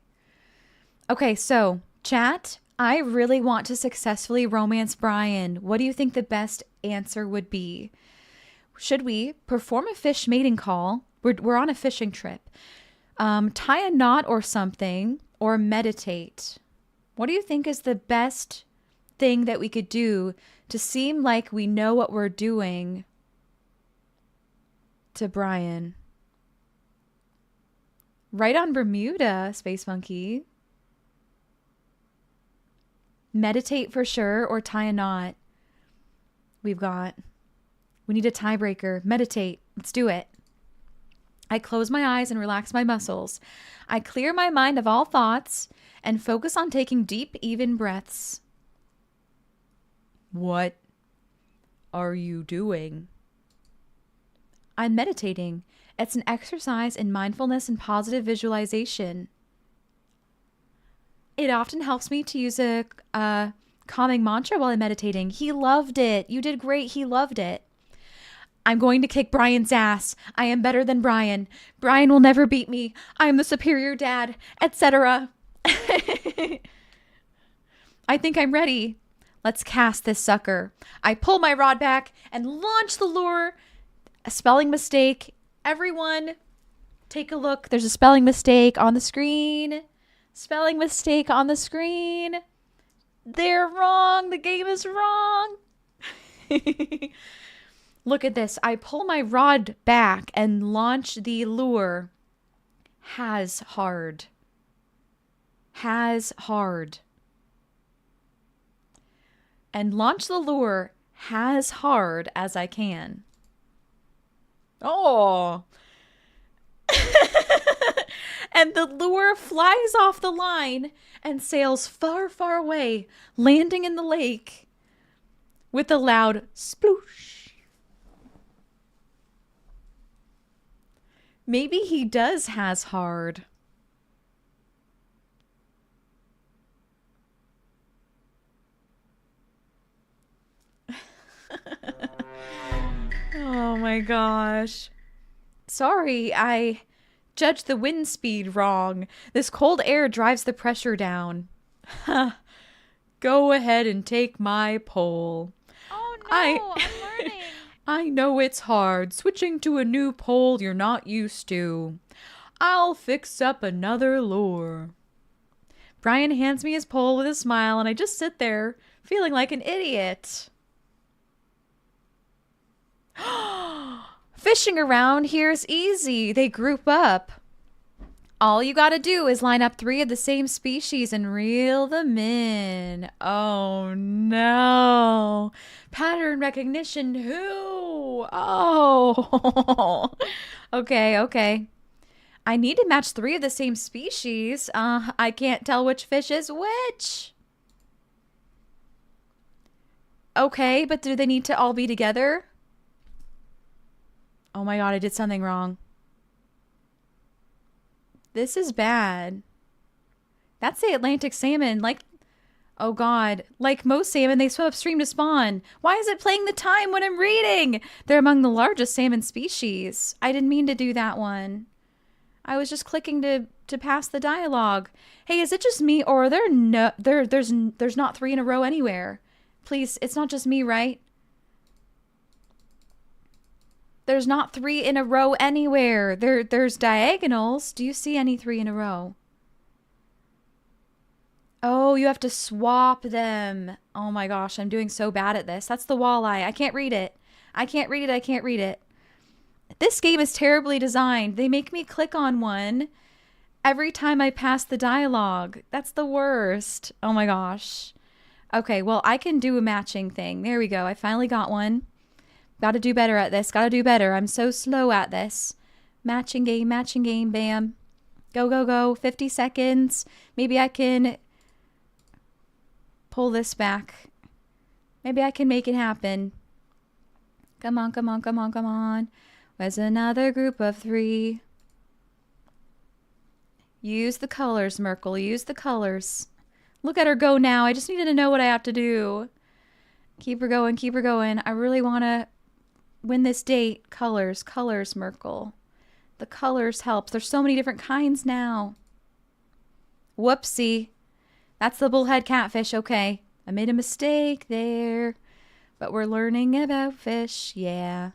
Okay, so chat, I really want to successfully romance Brian. What do you think the best answer would be? Should we perform a fish mating call? We're on a fishing trip. Tie a knot or something, or meditate. What do you think is the best thing that we could do to seem like we know what we're doing to Brian? Right on Bermuda, Space Monkey. Meditate for sure, or tie a knot. We need a tiebreaker. Meditate. Let's do it. I close my eyes and relax my muscles. I clear my mind of all thoughts and focus on taking deep, even breaths. What are you doing? I'm meditating. It's an exercise in mindfulness and positive visualization. It often helps me to use a calming mantra while I'm meditating. He loved it. You did great. He loved it. I'm going to kick Brian's ass. I am better than Brian. Brian will never beat me. I am the superior dad, etc. I think I'm ready. Let's cast this sucker. I pull my rod back and launch the lure. A spelling mistake. Everyone, take a look. There's a spelling mistake on the screen. Spelling mistake on the screen. They're wrong. The game is wrong. Look at this. I pull my rod back and launch the lure. Has hard. Has hard. And launch the lure as hard as I can. Oh. And the lure flies off the line and sails far, far away, landing in the lake with a loud sploosh. Maybe he does has hard. Oh my gosh. Sorry, I judged the wind speed wrong. This cold air drives the pressure down. Go ahead and take my pole. Oh no, I'm learning. I know it's hard, switching to a new pole you're not used to. I'll fix up another lure. Brian hands me his pole with a smile, and I just sit there, feeling like an idiot. Fishing around here's easy. They group up. All you gotta do is line up 3 of the same species and reel them in. Oh no. Pattern recognition who? Oh. Okay. I need to match 3 of the same species. I can't tell which fish is which. Okay, but do they need to all be together? Oh my god, I did something wrong. This is bad. That's the Atlantic salmon. Like, oh god. Like most salmon, they swim upstream to spawn. Why is it playing the time when I'm reading? They're among the largest salmon species. I didn't mean to do that one. I was just clicking to pass the dialogue. Hey, is it just me, or are there's not 3 in a row anywhere? Please, it's not just me, right? There's not 3 in a row anywhere. There's diagonals. Do you see any 3 in a row? Oh, you have to swap them. Oh my gosh, I'm doing so bad at this. That's the walleye. I can't read it. I can't read it. This game is terribly designed. They make me click on one every time I pass the dialogue. That's the worst. Oh my gosh. Okay, well, I can do a matching thing. There we go. I finally got one. Gotta do better at this. Gotta do better. I'm so slow at this. Matching game, bam. Go. 50 seconds. Maybe I can pull this back. Maybe I can make it happen. Come on. Where's another group of 3? Use the colors, Merkel. Use the colors. Look at her go now. I just needed to know what I have to do. Keep her going. I really want to win this date. Colors, Merkel. The colors helps. There's so many different kinds now. Whoopsie. That's the bullhead catfish. Okay. I made a mistake there. But we're learning about fish. Yeah.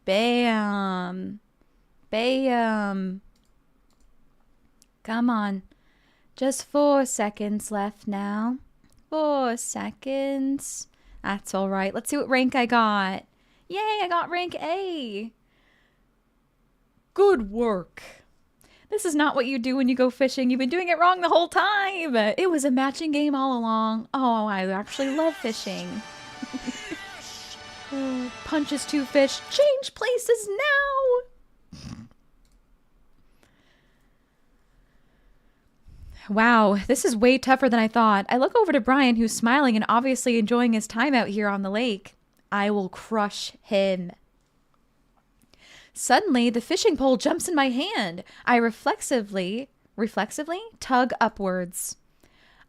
Bam. Come on. Just 4 seconds left now. 4 seconds. That's all right. Let's see what rank I got. Yay, I got rank A. Good work. This is not what you do when you go fishing. You've been doing it wrong the whole time. It was a matching game all along. Oh, I actually love fishing. Punches 2 fish. Change places now. Wow, this is way tougher than I thought. I look over to Brian, who's smiling and obviously enjoying his time out here on the lake. I will crush him. Suddenly, the fishing pole jumps in my hand. I reflexively tug upwards.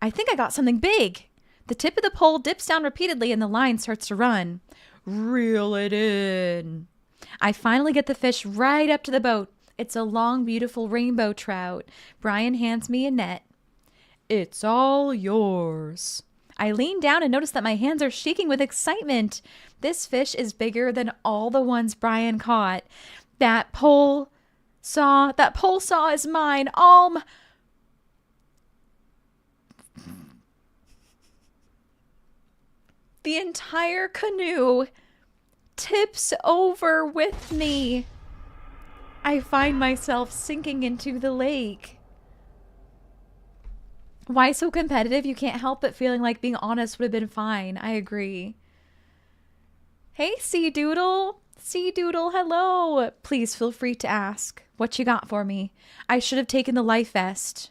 I think I got something big. The tip of the pole dips down repeatedly and the line starts to run. Reel it in. I finally get the fish right up to the boat. It's a long, beautiful rainbow trout. Brian hands me a net. It's all yours. I lean down and notice that my hands are shaking with excitement. This fish is bigger than all the ones Brian caught. That pole saw is mine. The entire canoe tips over with me. I find myself sinking into the lake. Why so competitive? You can't help but feeling like being honest would have been fine. I agree. Hey, Sea Doodle. Sea Doodle, hello. Please feel free to ask. What you got for me? I should have taken the life vest.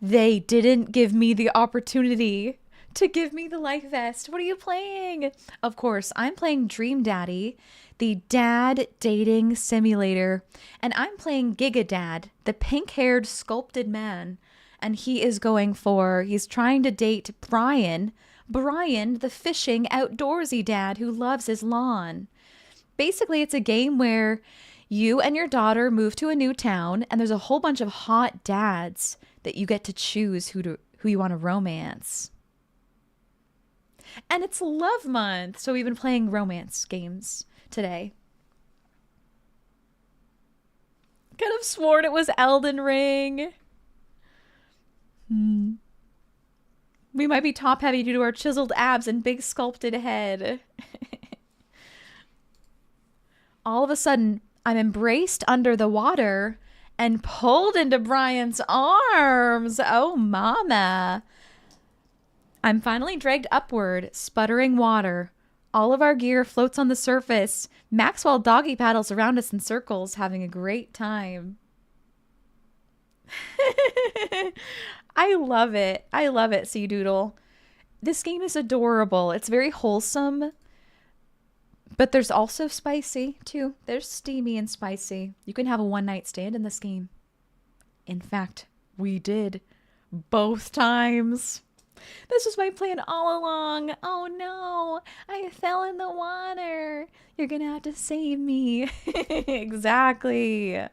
They didn't give me the opportunity to give me the life vest. What are you playing? Of course, I'm playing Dream Daddy, the dad dating simulator. And I'm playing Giga Dad, the pink-haired sculpted man. And he's trying to date Brian, the fishing outdoorsy dad who loves his lawn. Basically, it's a game where you and your daughter move to a new town and there's a whole bunch of hot dads that you get to choose who you want to romance. And it's love month, so we've been playing romance games today. Could have sworn it was Elden Ring. We might be top heavy due to our chiseled abs and big sculpted head. All of a sudden, I'm embraced under the water and pulled into Brian's arms. Oh, mama. I'm finally dragged upward, sputtering water. All of our gear floats on the surface. Maxwell doggy paddles around us in circles, having a great time. I love it. I love it, Sea Doodle. This game is adorable. It's very wholesome, but there's also spicy, too. There's steamy and spicy. You can have a one-night stand in this game. In fact, we did. Both times. This was my plan all along. Oh no, I fell in the water. You're gonna have to save me. Exactly.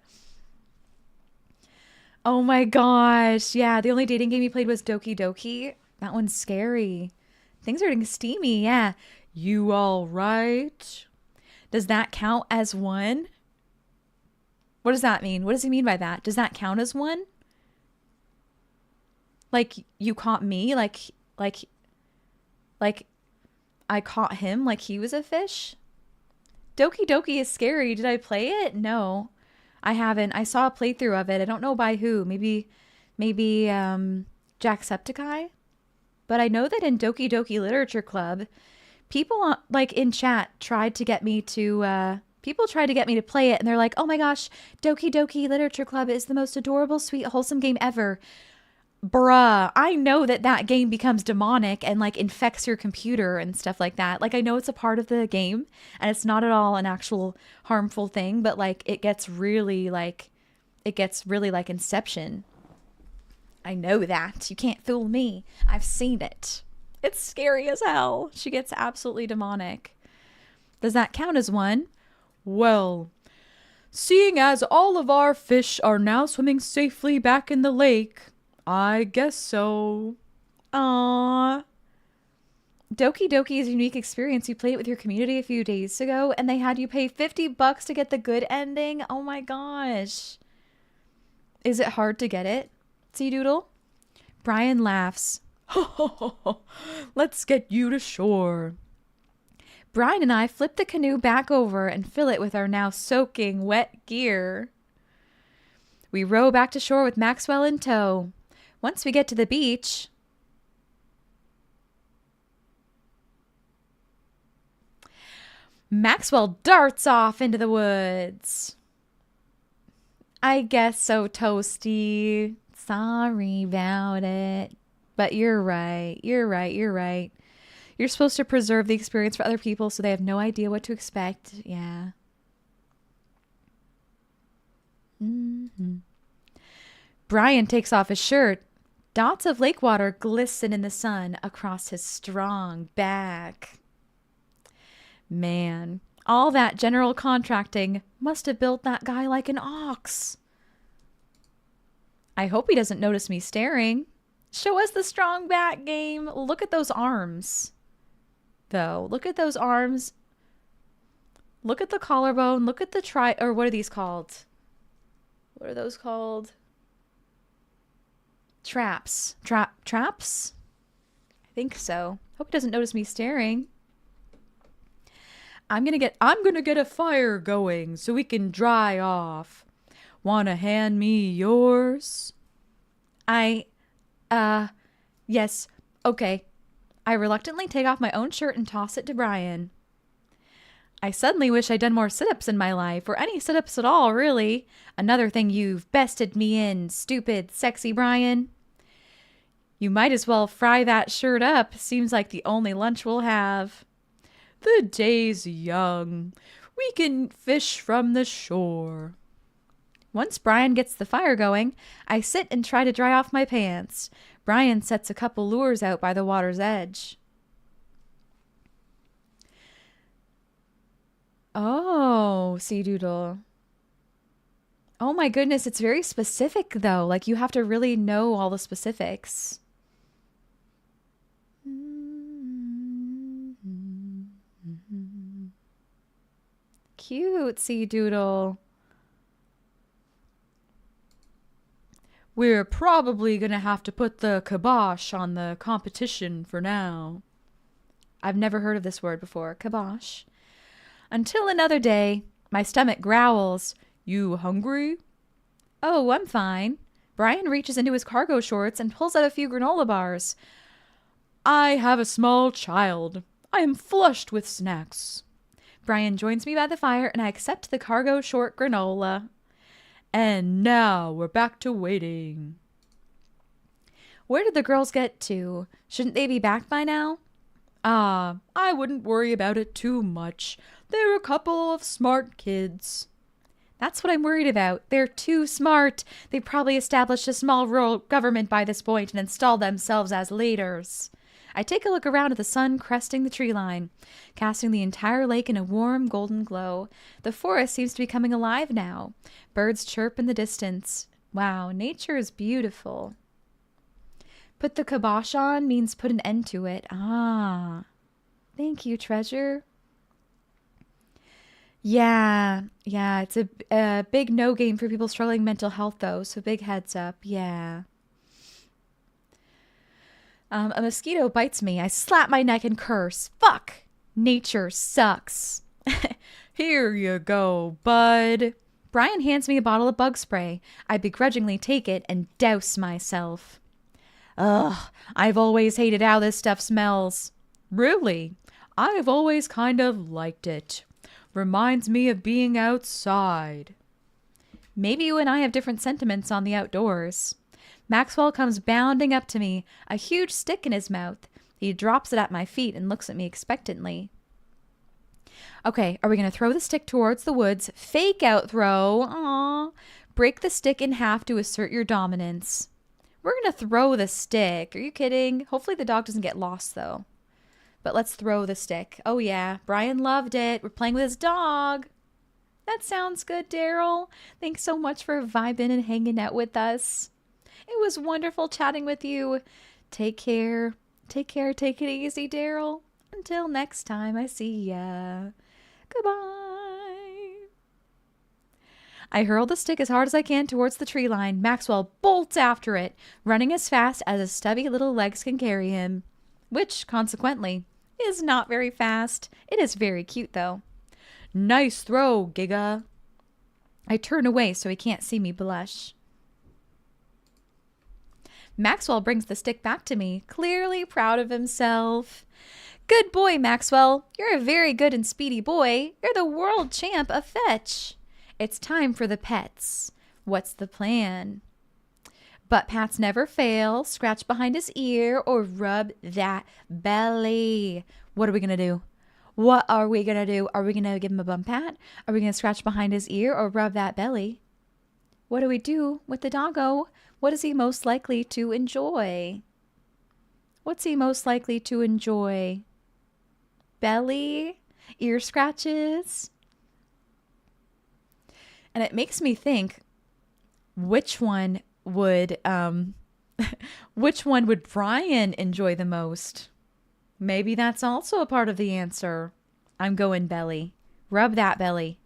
Oh my gosh. Yeah, the only dating game he played was Doki Doki. That one's scary. Things are getting steamy. Yeah. You all right? Does that count as one? What does that mean? What does he mean by that? Does that count as one? Like you caught me, like I caught him like he was a fish? Doki Doki is scary. Did I play it? No, I haven't. I saw a playthrough of it. I don't know by who. Maybe Jacksepticeye? But I know that in Doki Doki Literature Club, people like in chat tried to get me to play it, and they're like, "Oh my gosh, Doki Doki Literature Club is the most adorable, sweet, wholesome game ever." Bruh, I know that game becomes demonic and like infects your computer and stuff like that. Like I know it's a part of the game and it's not at all an actual harmful thing, but like it gets really like Inception. I know that. You can't fool me. I've seen it. It's scary as hell. She gets absolutely demonic. Does that count as one? Well, seeing as all of our fish are now swimming safely back in the lake, I guess so. Aww. Doki Doki is a unique experience. You played it with your community a few days ago, and they had you pay $50 to get the good ending. Oh my gosh. Is it hard to get it, Sea Doodle? Brian laughs. Let's get you to shore. Brian and I flip the canoe back over and fill it with our now soaking wet gear. We row back to shore with Maxwell in tow. Once we get to the beach, Maxwell darts off into the woods. I guess so, Toasty. Sorry about it. But you're right. You're right. You're supposed to preserve the experience for other people so they have no idea what to expect. Yeah. Brian takes off his shirt. Dots of lake water glisten in the sun across his strong back. Man, all that general contracting must have built that guy like an ox. I hope he doesn't notice me staring. Show us the strong back game. Look at those arms. Though, look at those arms. Look at the collarbone. Look at the or what are these called? What are those called? Traps. Traps? I think so. Hope he doesn't notice me staring. I'm gonna get a fire going so we can dry off. Wanna hand me yours? Yes. Okay. I reluctantly take off my own shirt and toss it to Brian. I suddenly wish I'd done more sit-ups in my life, or any sit-ups at all, really. Another thing you've bested me in, stupid, sexy Brian. You might as well fry that shirt up. Seems like the only lunch we'll have. The day's young. We can fish from the shore. Once Brian gets the fire going, I sit and try to dry off my pants. Brian sets a couple lures out by the water's edge. Oh, Sea Doodle. Oh my goodness, it's very specific though. Like you have to really know all the specifics. Cute, Sea Doodle. We're probably gonna have to put the kibosh on the competition for now. I've never heard of this word before, kibosh. Until another day, my stomach growls. You hungry? Oh, I'm fine. Brian reaches into his cargo shorts and pulls out a few granola bars. I have a small child. I am flushed with snacks. Brian joins me by the fire and I accept the cargo short granola. And now we're back to waiting. Where did the girls get to? Shouldn't they be back by now? I wouldn't worry about it too much. They're a couple of smart kids. That's what I'm worried about. They're too smart. They probably established a small rural government by this point and installed themselves as leaders. I take a look around at the sun cresting the tree line, casting the entire lake in a warm golden glow. The forest seems to be coming alive now. Birds chirp in the distance. Wow, nature is beautiful. Put the kibosh on means put an end to it. Ah. Thank you, treasure. Yeah, it's a big no game for people struggling mental health, though, so big heads up, yeah. A mosquito bites me. I slap my neck and curse. Fuck! Nature sucks. Here you go, bud. Brian hands me a bottle of bug spray. I begrudgingly take it and douse myself. Ugh, I've always hated how this stuff smells. Really? I've always kind of liked it. Reminds me of being outside. Maybe you and I have different sentiments on the outdoors. Maxwell comes bounding up to me, a huge stick in his mouth. He drops it at my feet and looks at me expectantly. Okay, are we going to throw the stick towards the woods? Fake out throw. Aww. Break the stick in half to assert your dominance. We're going to throw the stick. Are you kidding? Hopefully the dog doesn't get lost, though. But let's throw the stick. Oh, yeah. Brian loved it. We're playing with his dog. That sounds good, Daryl. Thanks so much for vibing and hanging out with us. It was wonderful chatting with you. Take care. Take it easy, Daryl. Until next time I see ya. Goodbye. I hurl the stick as hard as I can towards the tree line. Maxwell bolts after it, running as fast as his stubby little legs can carry him. Which, consequently, is not very fast. It is very cute, though. Nice throw, Giga. I turn away so he can't see me blush. Maxwell brings the stick back to me, clearly proud of himself. Good boy, Maxwell. You're a very good and speedy boy. You're the world champ of fetch. It's time for the pets. What's the plan? Butt pats never fail. Scratch behind his ear or rub that belly. What are we going to do? What are we going to do? Are we going to give him a bum pat? Are we going to scratch behind his ear or rub that belly? What do we do with the doggo? What is he most likely to enjoy? What's he most likely to enjoy? Belly? Ear scratches? And it makes me think, which one would Brian enjoy the most? Maybe that's also a part of the answer. I'm going belly. Rub that belly.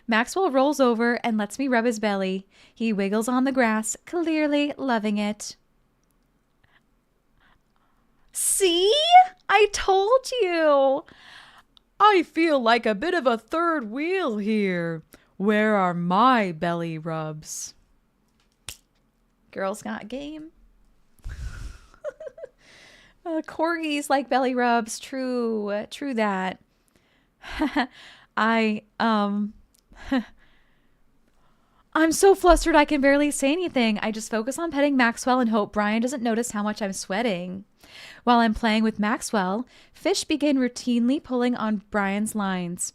Maxwell rolls over and lets me rub his belly. He wiggles on the grass, clearly loving it. See? I told you. I feel like a bit of a third wheel here. Where are my belly rubs? Girls got game. Corgis like belly rubs. True that. I'm so flustered I can barely say anything. I just focus on petting Maxwell and hope Brian doesn't notice how much I'm sweating. While I'm playing with Maxwell, fish begin routinely pulling on Brian's lines.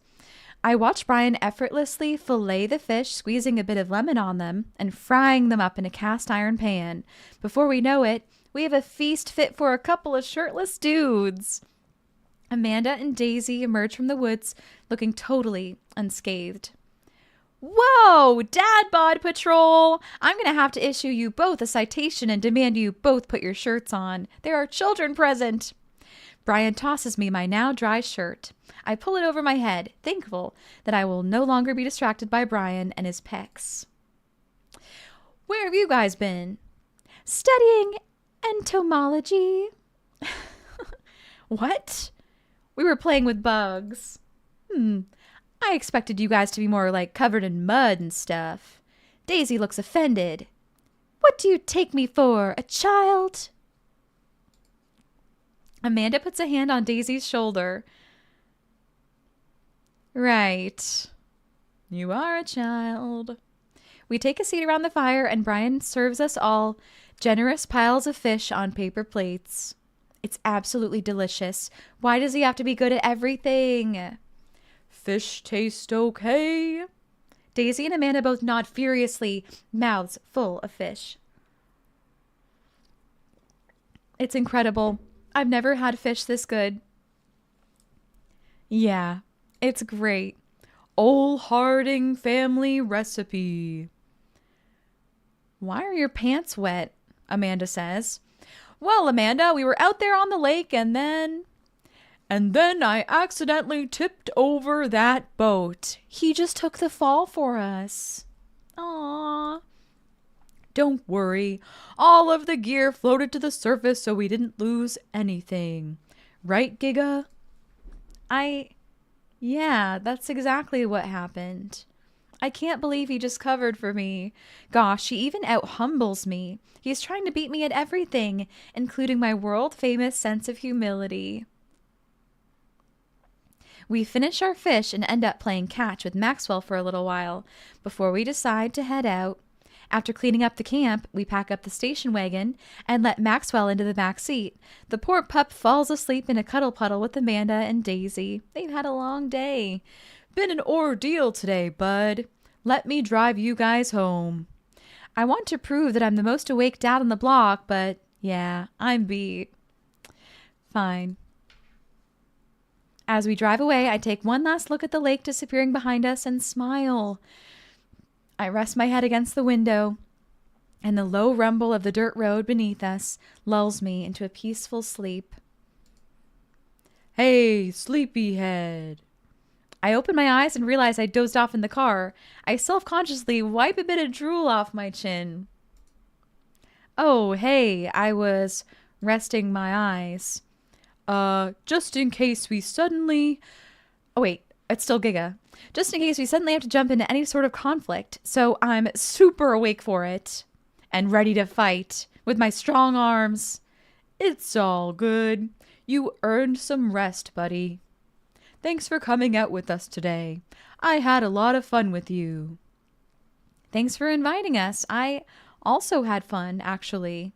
I watch Brian effortlessly fillet the fish, squeezing a bit of lemon on them and frying them up in a cast iron pan. Before we know it, we have a feast fit for a couple of shirtless dudes. Amanda and Daisy emerge from the woods looking totally unscathed. Whoa, Dad Bod Patrol! I'm going to have to issue you both a citation and demand you both put your shirts on. There are children present. Brian tosses me my now dry shirt. I pull it over my head, thankful that I will no longer be distracted by Brian and his pecs. Where have you guys been? Studying entomology. What? We were playing with bugs. I expected you guys to be more like covered in mud and stuff. Daisy looks offended. What do you take me for, a child? Amanda puts a hand on Daisy's shoulder. Right. You are a child. We take a seat around the fire and Brian serves us all generous piles of fish on paper plates. It's absolutely delicious. Why does he have to be good at everything? Fish taste okay. Daisy and Amanda both nod furiously, mouths full of fish. It's incredible. I've never had fish this good. Yeah, it's great. Ole Harding family recipe. Why are your pants wet? Amanda says. Well, Amanda, we were out there on the lake and then I accidentally tipped over that boat. He just took the fall for us. Aww. Don't worry. All of the gear floated to the surface so we didn't lose anything. Right, Giga? Yeah, that's exactly what happened. I can't believe he just covered for me. Gosh, he even out-humbles me. He's trying to beat me at everything, including my world-famous sense of humility. We finish our fish and end up playing catch with Maxwell for a little while before we decide to head out. After cleaning up the camp, we pack up the station wagon and let Maxwell into the back seat. The poor pup falls asleep in a cuddle puddle with Amanda and Daisy. They've had a long day. Been an ordeal today, bud. Let me drive you guys home. I want to prove that I'm the most awake dad on the block, but yeah, I'm beat. Fine. As we drive away, I take one last look at the lake disappearing behind us and smile. I rest my head against the window, and the low rumble of the dirt road beneath us lulls me into a peaceful sleep. Hey, sleepyhead. I open my eyes and realize I dozed off in the car. I self-consciously wipe a bit of drool off my chin. Oh, hey, I was resting my eyes. Just in case we suddenly... Oh, wait, it's still Giga. Just in case we suddenly have to jump into any sort of conflict, so I'm super awake for it. And ready to fight, with my strong arms. It's all good. You earned some rest, buddy. Thanks for coming out with us today. I had a lot of fun with you. Thanks for inviting us. I also had fun, actually.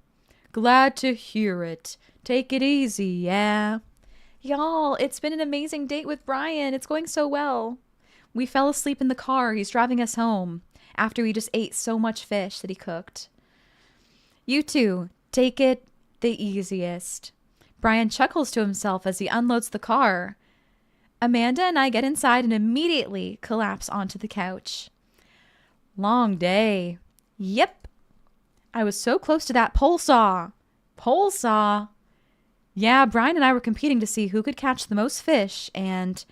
Glad to hear it. Take it easy, yeah. Y'all, it's been an amazing date with Brian. It's going so well. We fell asleep in the car. He's driving us home after we just ate so much fish that he cooked. You two, take it the easiest. Brian chuckles to himself as he unloads the car. Amanda and I get inside and immediately collapse onto the couch. Long day. Yep. I was so close to that pole saw. Pole saw? Yeah, Brian and I were competing to see who could catch the most fish and...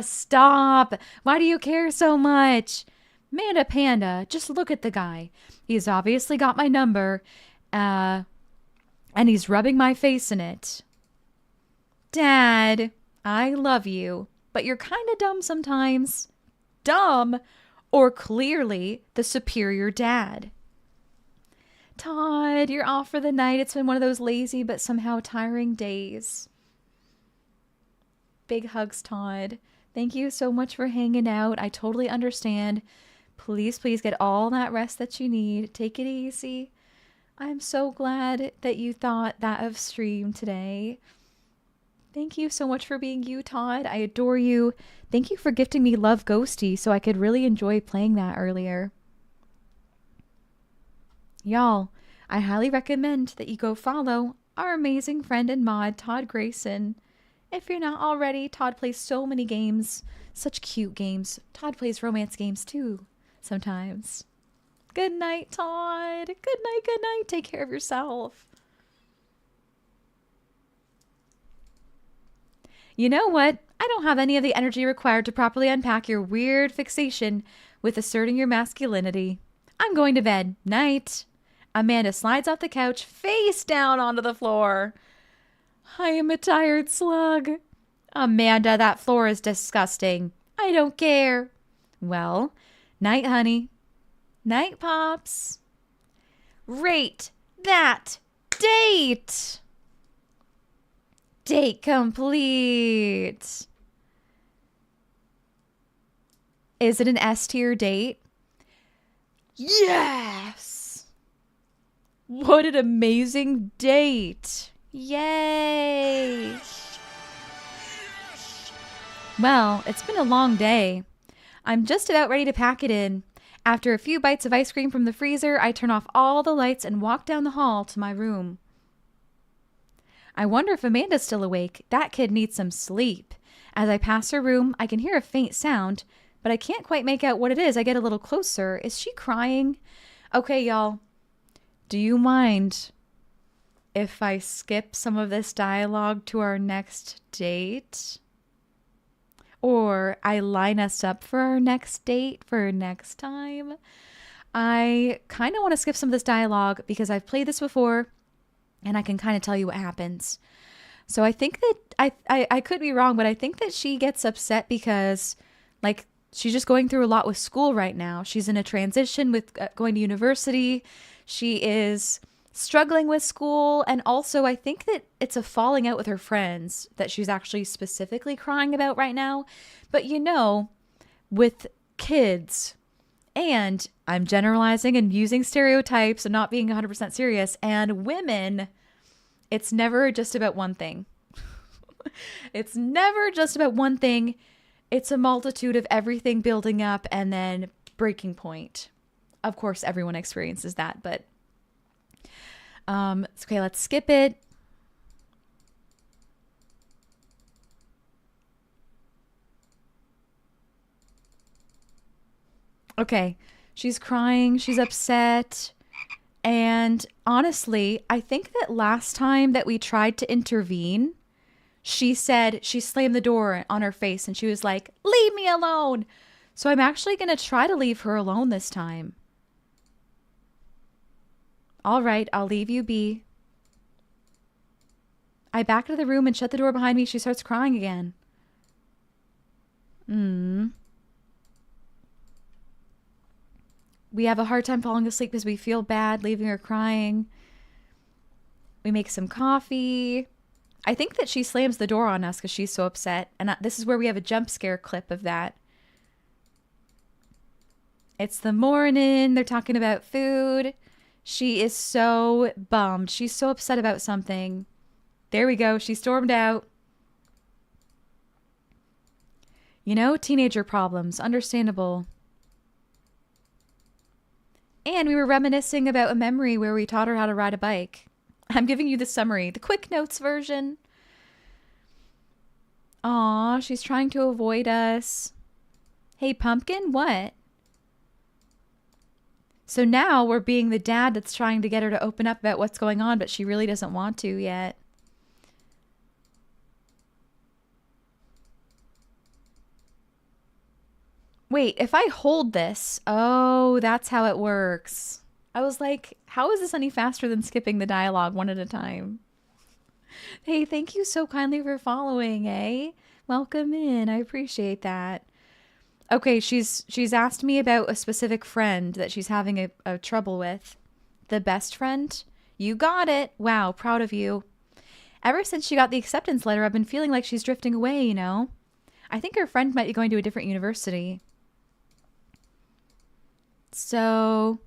stop. Why do you care so much? Manda Panda, just look at the guy. He's obviously got my number, and he's rubbing my face in it. Dad, I love you, but you're kind of dumb sometimes. Dumb? Or clearly the superior dad. Todd, you're off for the night. It's been one of those lazy but somehow tiring days. Big hugs, Todd. Thank you so much for hanging out. I totally understand. Please, please get all that rest that you need. Take it easy. I'm so glad that you thought that of stream today. Thank you so much for being you, Todd. I adore you. Thank you for gifting me Love Ghosty so I could really enjoy playing that earlier. Y'all, I highly recommend that you go follow our amazing friend and mod, Todd Grayson. If you're not already, Todd plays so many games. Such cute games. Todd plays romance games too, sometimes. Good night, Todd. Good night, good night. Take care of yourself. You know what? I don't have any of the energy required to properly unpack your weird fixation with asserting your masculinity. I'm going to bed. Night. Amanda slides off the couch, face down onto the floor. I am a tired slug. Amanda, that floor is disgusting. I don't care. Well, night, honey. Night, Pops. Rate that date. Date complete. Is it an S tier date? Yes. What an amazing date. Yay. Well, it's been a long day. I'm just about ready to pack it in. After a few bites of ice cream from the freezer, I turn off all the lights and walk down the hall to my room. I wonder if Amanda's still awake. That kid needs some sleep. As I pass her room, I can hear a faint sound, but I can't quite make out what it is. I get a little closer. Is she crying? Okay, y'all. Do you mind if I skip some of this dialogue to our next date? Or I line us up for our next date for next time? I kind of want to skip some of this dialogue because I've played this before and I can kind of tell you what happens. So I think that I could be wrong, but I think that she gets upset because like she's just going through a lot with school right now. She's in a transition with going to university. She is struggling with school. And also I think that it's a falling out with her friends that she's actually specifically crying about right now. But you know, with kids, and I'm generalizing and using stereotypes and not being 100% serious, and women, it's never just about one thing. It's never just about one thing. It's a multitude of everything building up and then breaking point. Of course, everyone experiences that, but okay, let's skip it. Okay, she's crying, she's upset, and honestly, I think that last time that we tried to intervene, she said she slammed the door on her face and she was like, "Leave me alone." So I'm actually going to try to leave her alone this time. All right, I'll leave you be. I back into the room and shut the door behind me. She starts crying again. We have a hard time falling asleep because we feel bad leaving her crying. We make some coffee. I think that she slams the door on us because she's so upset. And this is where we have a jump scare clip of that. It's the morning. They're talking about food. She is so bummed. She's so upset about something. There we go. She stormed out. You know, teenager problems. Understandable. And we were reminiscing about a memory where we taught her how to ride a bike. I'm giving you the summary, the quick notes version. Aw, she's trying to avoid us. Hey, Pumpkin, what? So now we're being the dad that's trying to get her to open up about what's going on, but she really doesn't want to yet. Wait, if I hold this, oh, that's how it works. I was like, how is this any faster than skipping the dialogue one at a time? Hey, thank you so kindly for following, eh? Welcome in. I appreciate that. Okay, she's asked me about a specific friend that she's having a trouble with. The best friend? You got it. Wow, proud of you. Ever since she got the acceptance letter, I've been feeling like she's drifting away, you know? I think her friend might be going to a different university. So...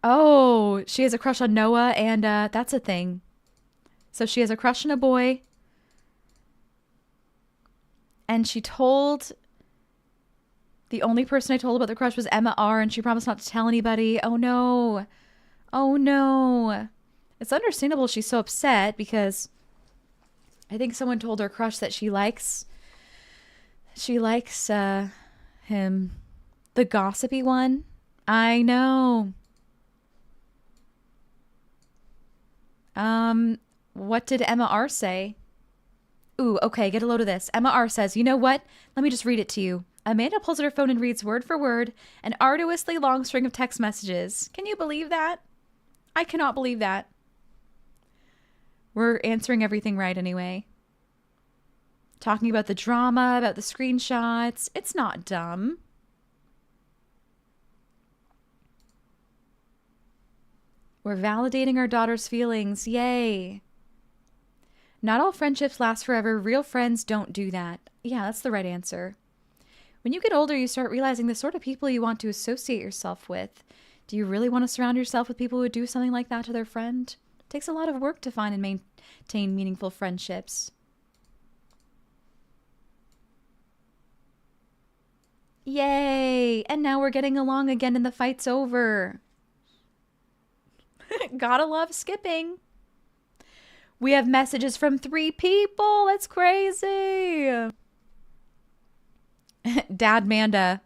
Oh, she has a crush on Noah, and that's a thing. So she has a crush on a boy. And she told... The only person I told about the crush was Emma R, and she promised not to tell anybody. Oh, no. Oh, no. It's understandable she's so upset because I think someone told her crush that she likes him. The gossipy one. I know. What did Emma R say? Ooh, okay, get a load of this. Emma R says, you know what? Let me just read it to you. Amanda pulls out her phone and reads word for word an arduously long string of text messages. Can you believe that? I cannot believe that. We're answering everything right anyway. Talking about the drama, about the screenshots. It's not dumb. We're validating our daughter's feelings. Yay. Not all friendships last forever. Real friends don't do that. Yeah, that's the right answer. When you get older, you start realizing the sort of people you want to associate yourself with. Do you really want to surround yourself with people who would do something like that to their friend? It takes a lot of work to find and maintain meaningful friendships. Yay! And now we're getting along again and the fight's over. Gotta love skipping. We have messages from 3 people. That's crazy. Dad Manda.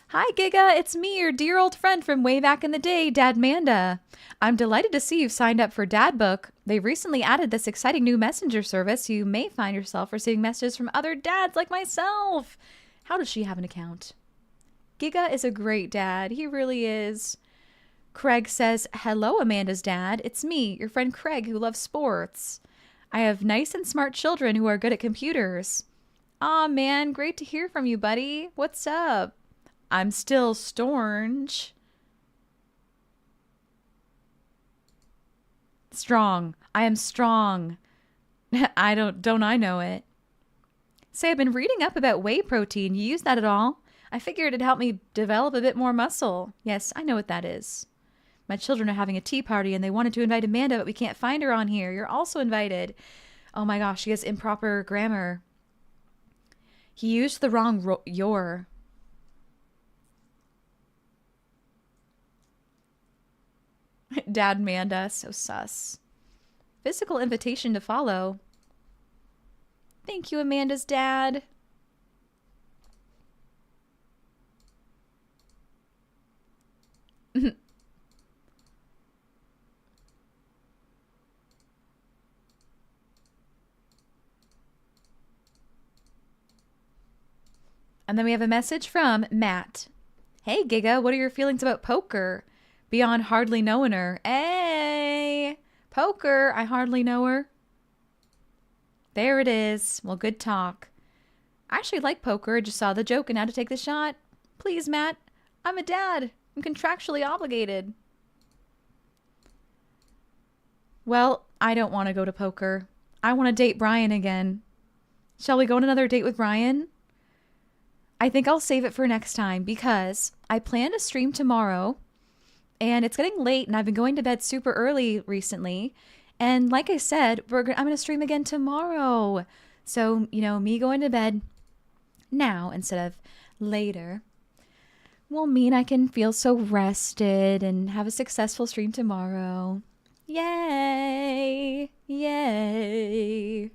Hi, Giga. It's me, your dear old friend from way back in the day, Dad Manda. I'm delighted to see you've signed up for Dad Book. They've recently added this exciting new messenger service, so you may find yourself receiving messages from other dads like myself. How does she have an account? Giga is a great dad. He really is. Craig says, hello, Amanda's dad. It's me, your friend Craig, who loves sports. I have nice and smart children who are good at computers. Aw, man, great to hear from you, buddy. What's up? I'm still Stornge. Strong. I am strong. Don't I know it? Say, I've been reading up about whey protein. You use that at all? I figured it'd help me develop a bit more muscle. Yes, I know what that is. My children are having a tea party and they wanted to invite Amanda, but we can't find her on here. You're also invited. Oh my gosh, she has improper grammar. He used the wrong your. Dad Amanda, so sus. Physical invitation to follow. Thank you, Amanda's dad. And then we have a message from Matt. Hey, Giga, what are your feelings about poker? Beyond hardly knowing her. Hey, poker, I hardly know her. There it is. Well, good talk. I actually like poker. I just saw the joke and how to take the shot. Please, Matt. I'm a dad. I'm contractually obligated. Well, I don't want to go to poker. I want to date Brian again. Shall we go on another date with Brian? I think I'll save it for next time because I plan to stream tomorrow and it's getting late and I've been going to bed super early recently. And like I said, I'm going to stream again tomorrow. So, me going to bed now instead of later will mean I can feel so rested and have a successful stream tomorrow. Yay! Yay!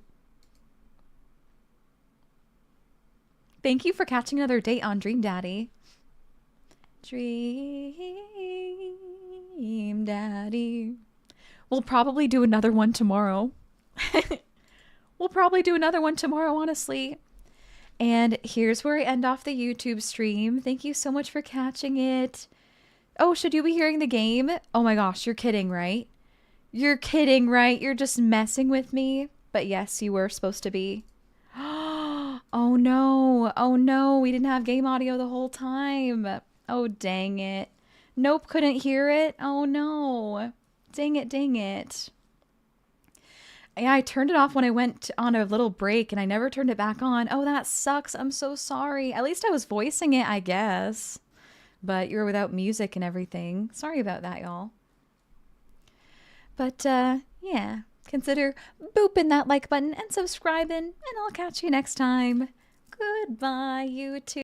Thank you for catching another date on Dream Daddy. Dream Daddy. We'll probably do another one tomorrow. Honestly. And here's where I end off the YouTube stream. Thank you so much for catching it. Oh, should you be hearing the game? Oh my gosh, you're kidding, right? You're kidding, right? You're just messing with me. But yes, you were supposed to be. Oh no. Oh no, we didn't have game audio the whole time. Oh, dang it. Nope, couldn't hear it. Oh no. Dang it, dang it. Yeah, I turned it off when I went on a little break and I never turned it back on. Oh, that sucks. I'm so sorry. At least I was voicing it, I guess. But you were without music and everything. Sorry about that, y'all. But, yeah. Consider booping that like button and subscribing, and I'll catch you next time. Goodbye, YouTube.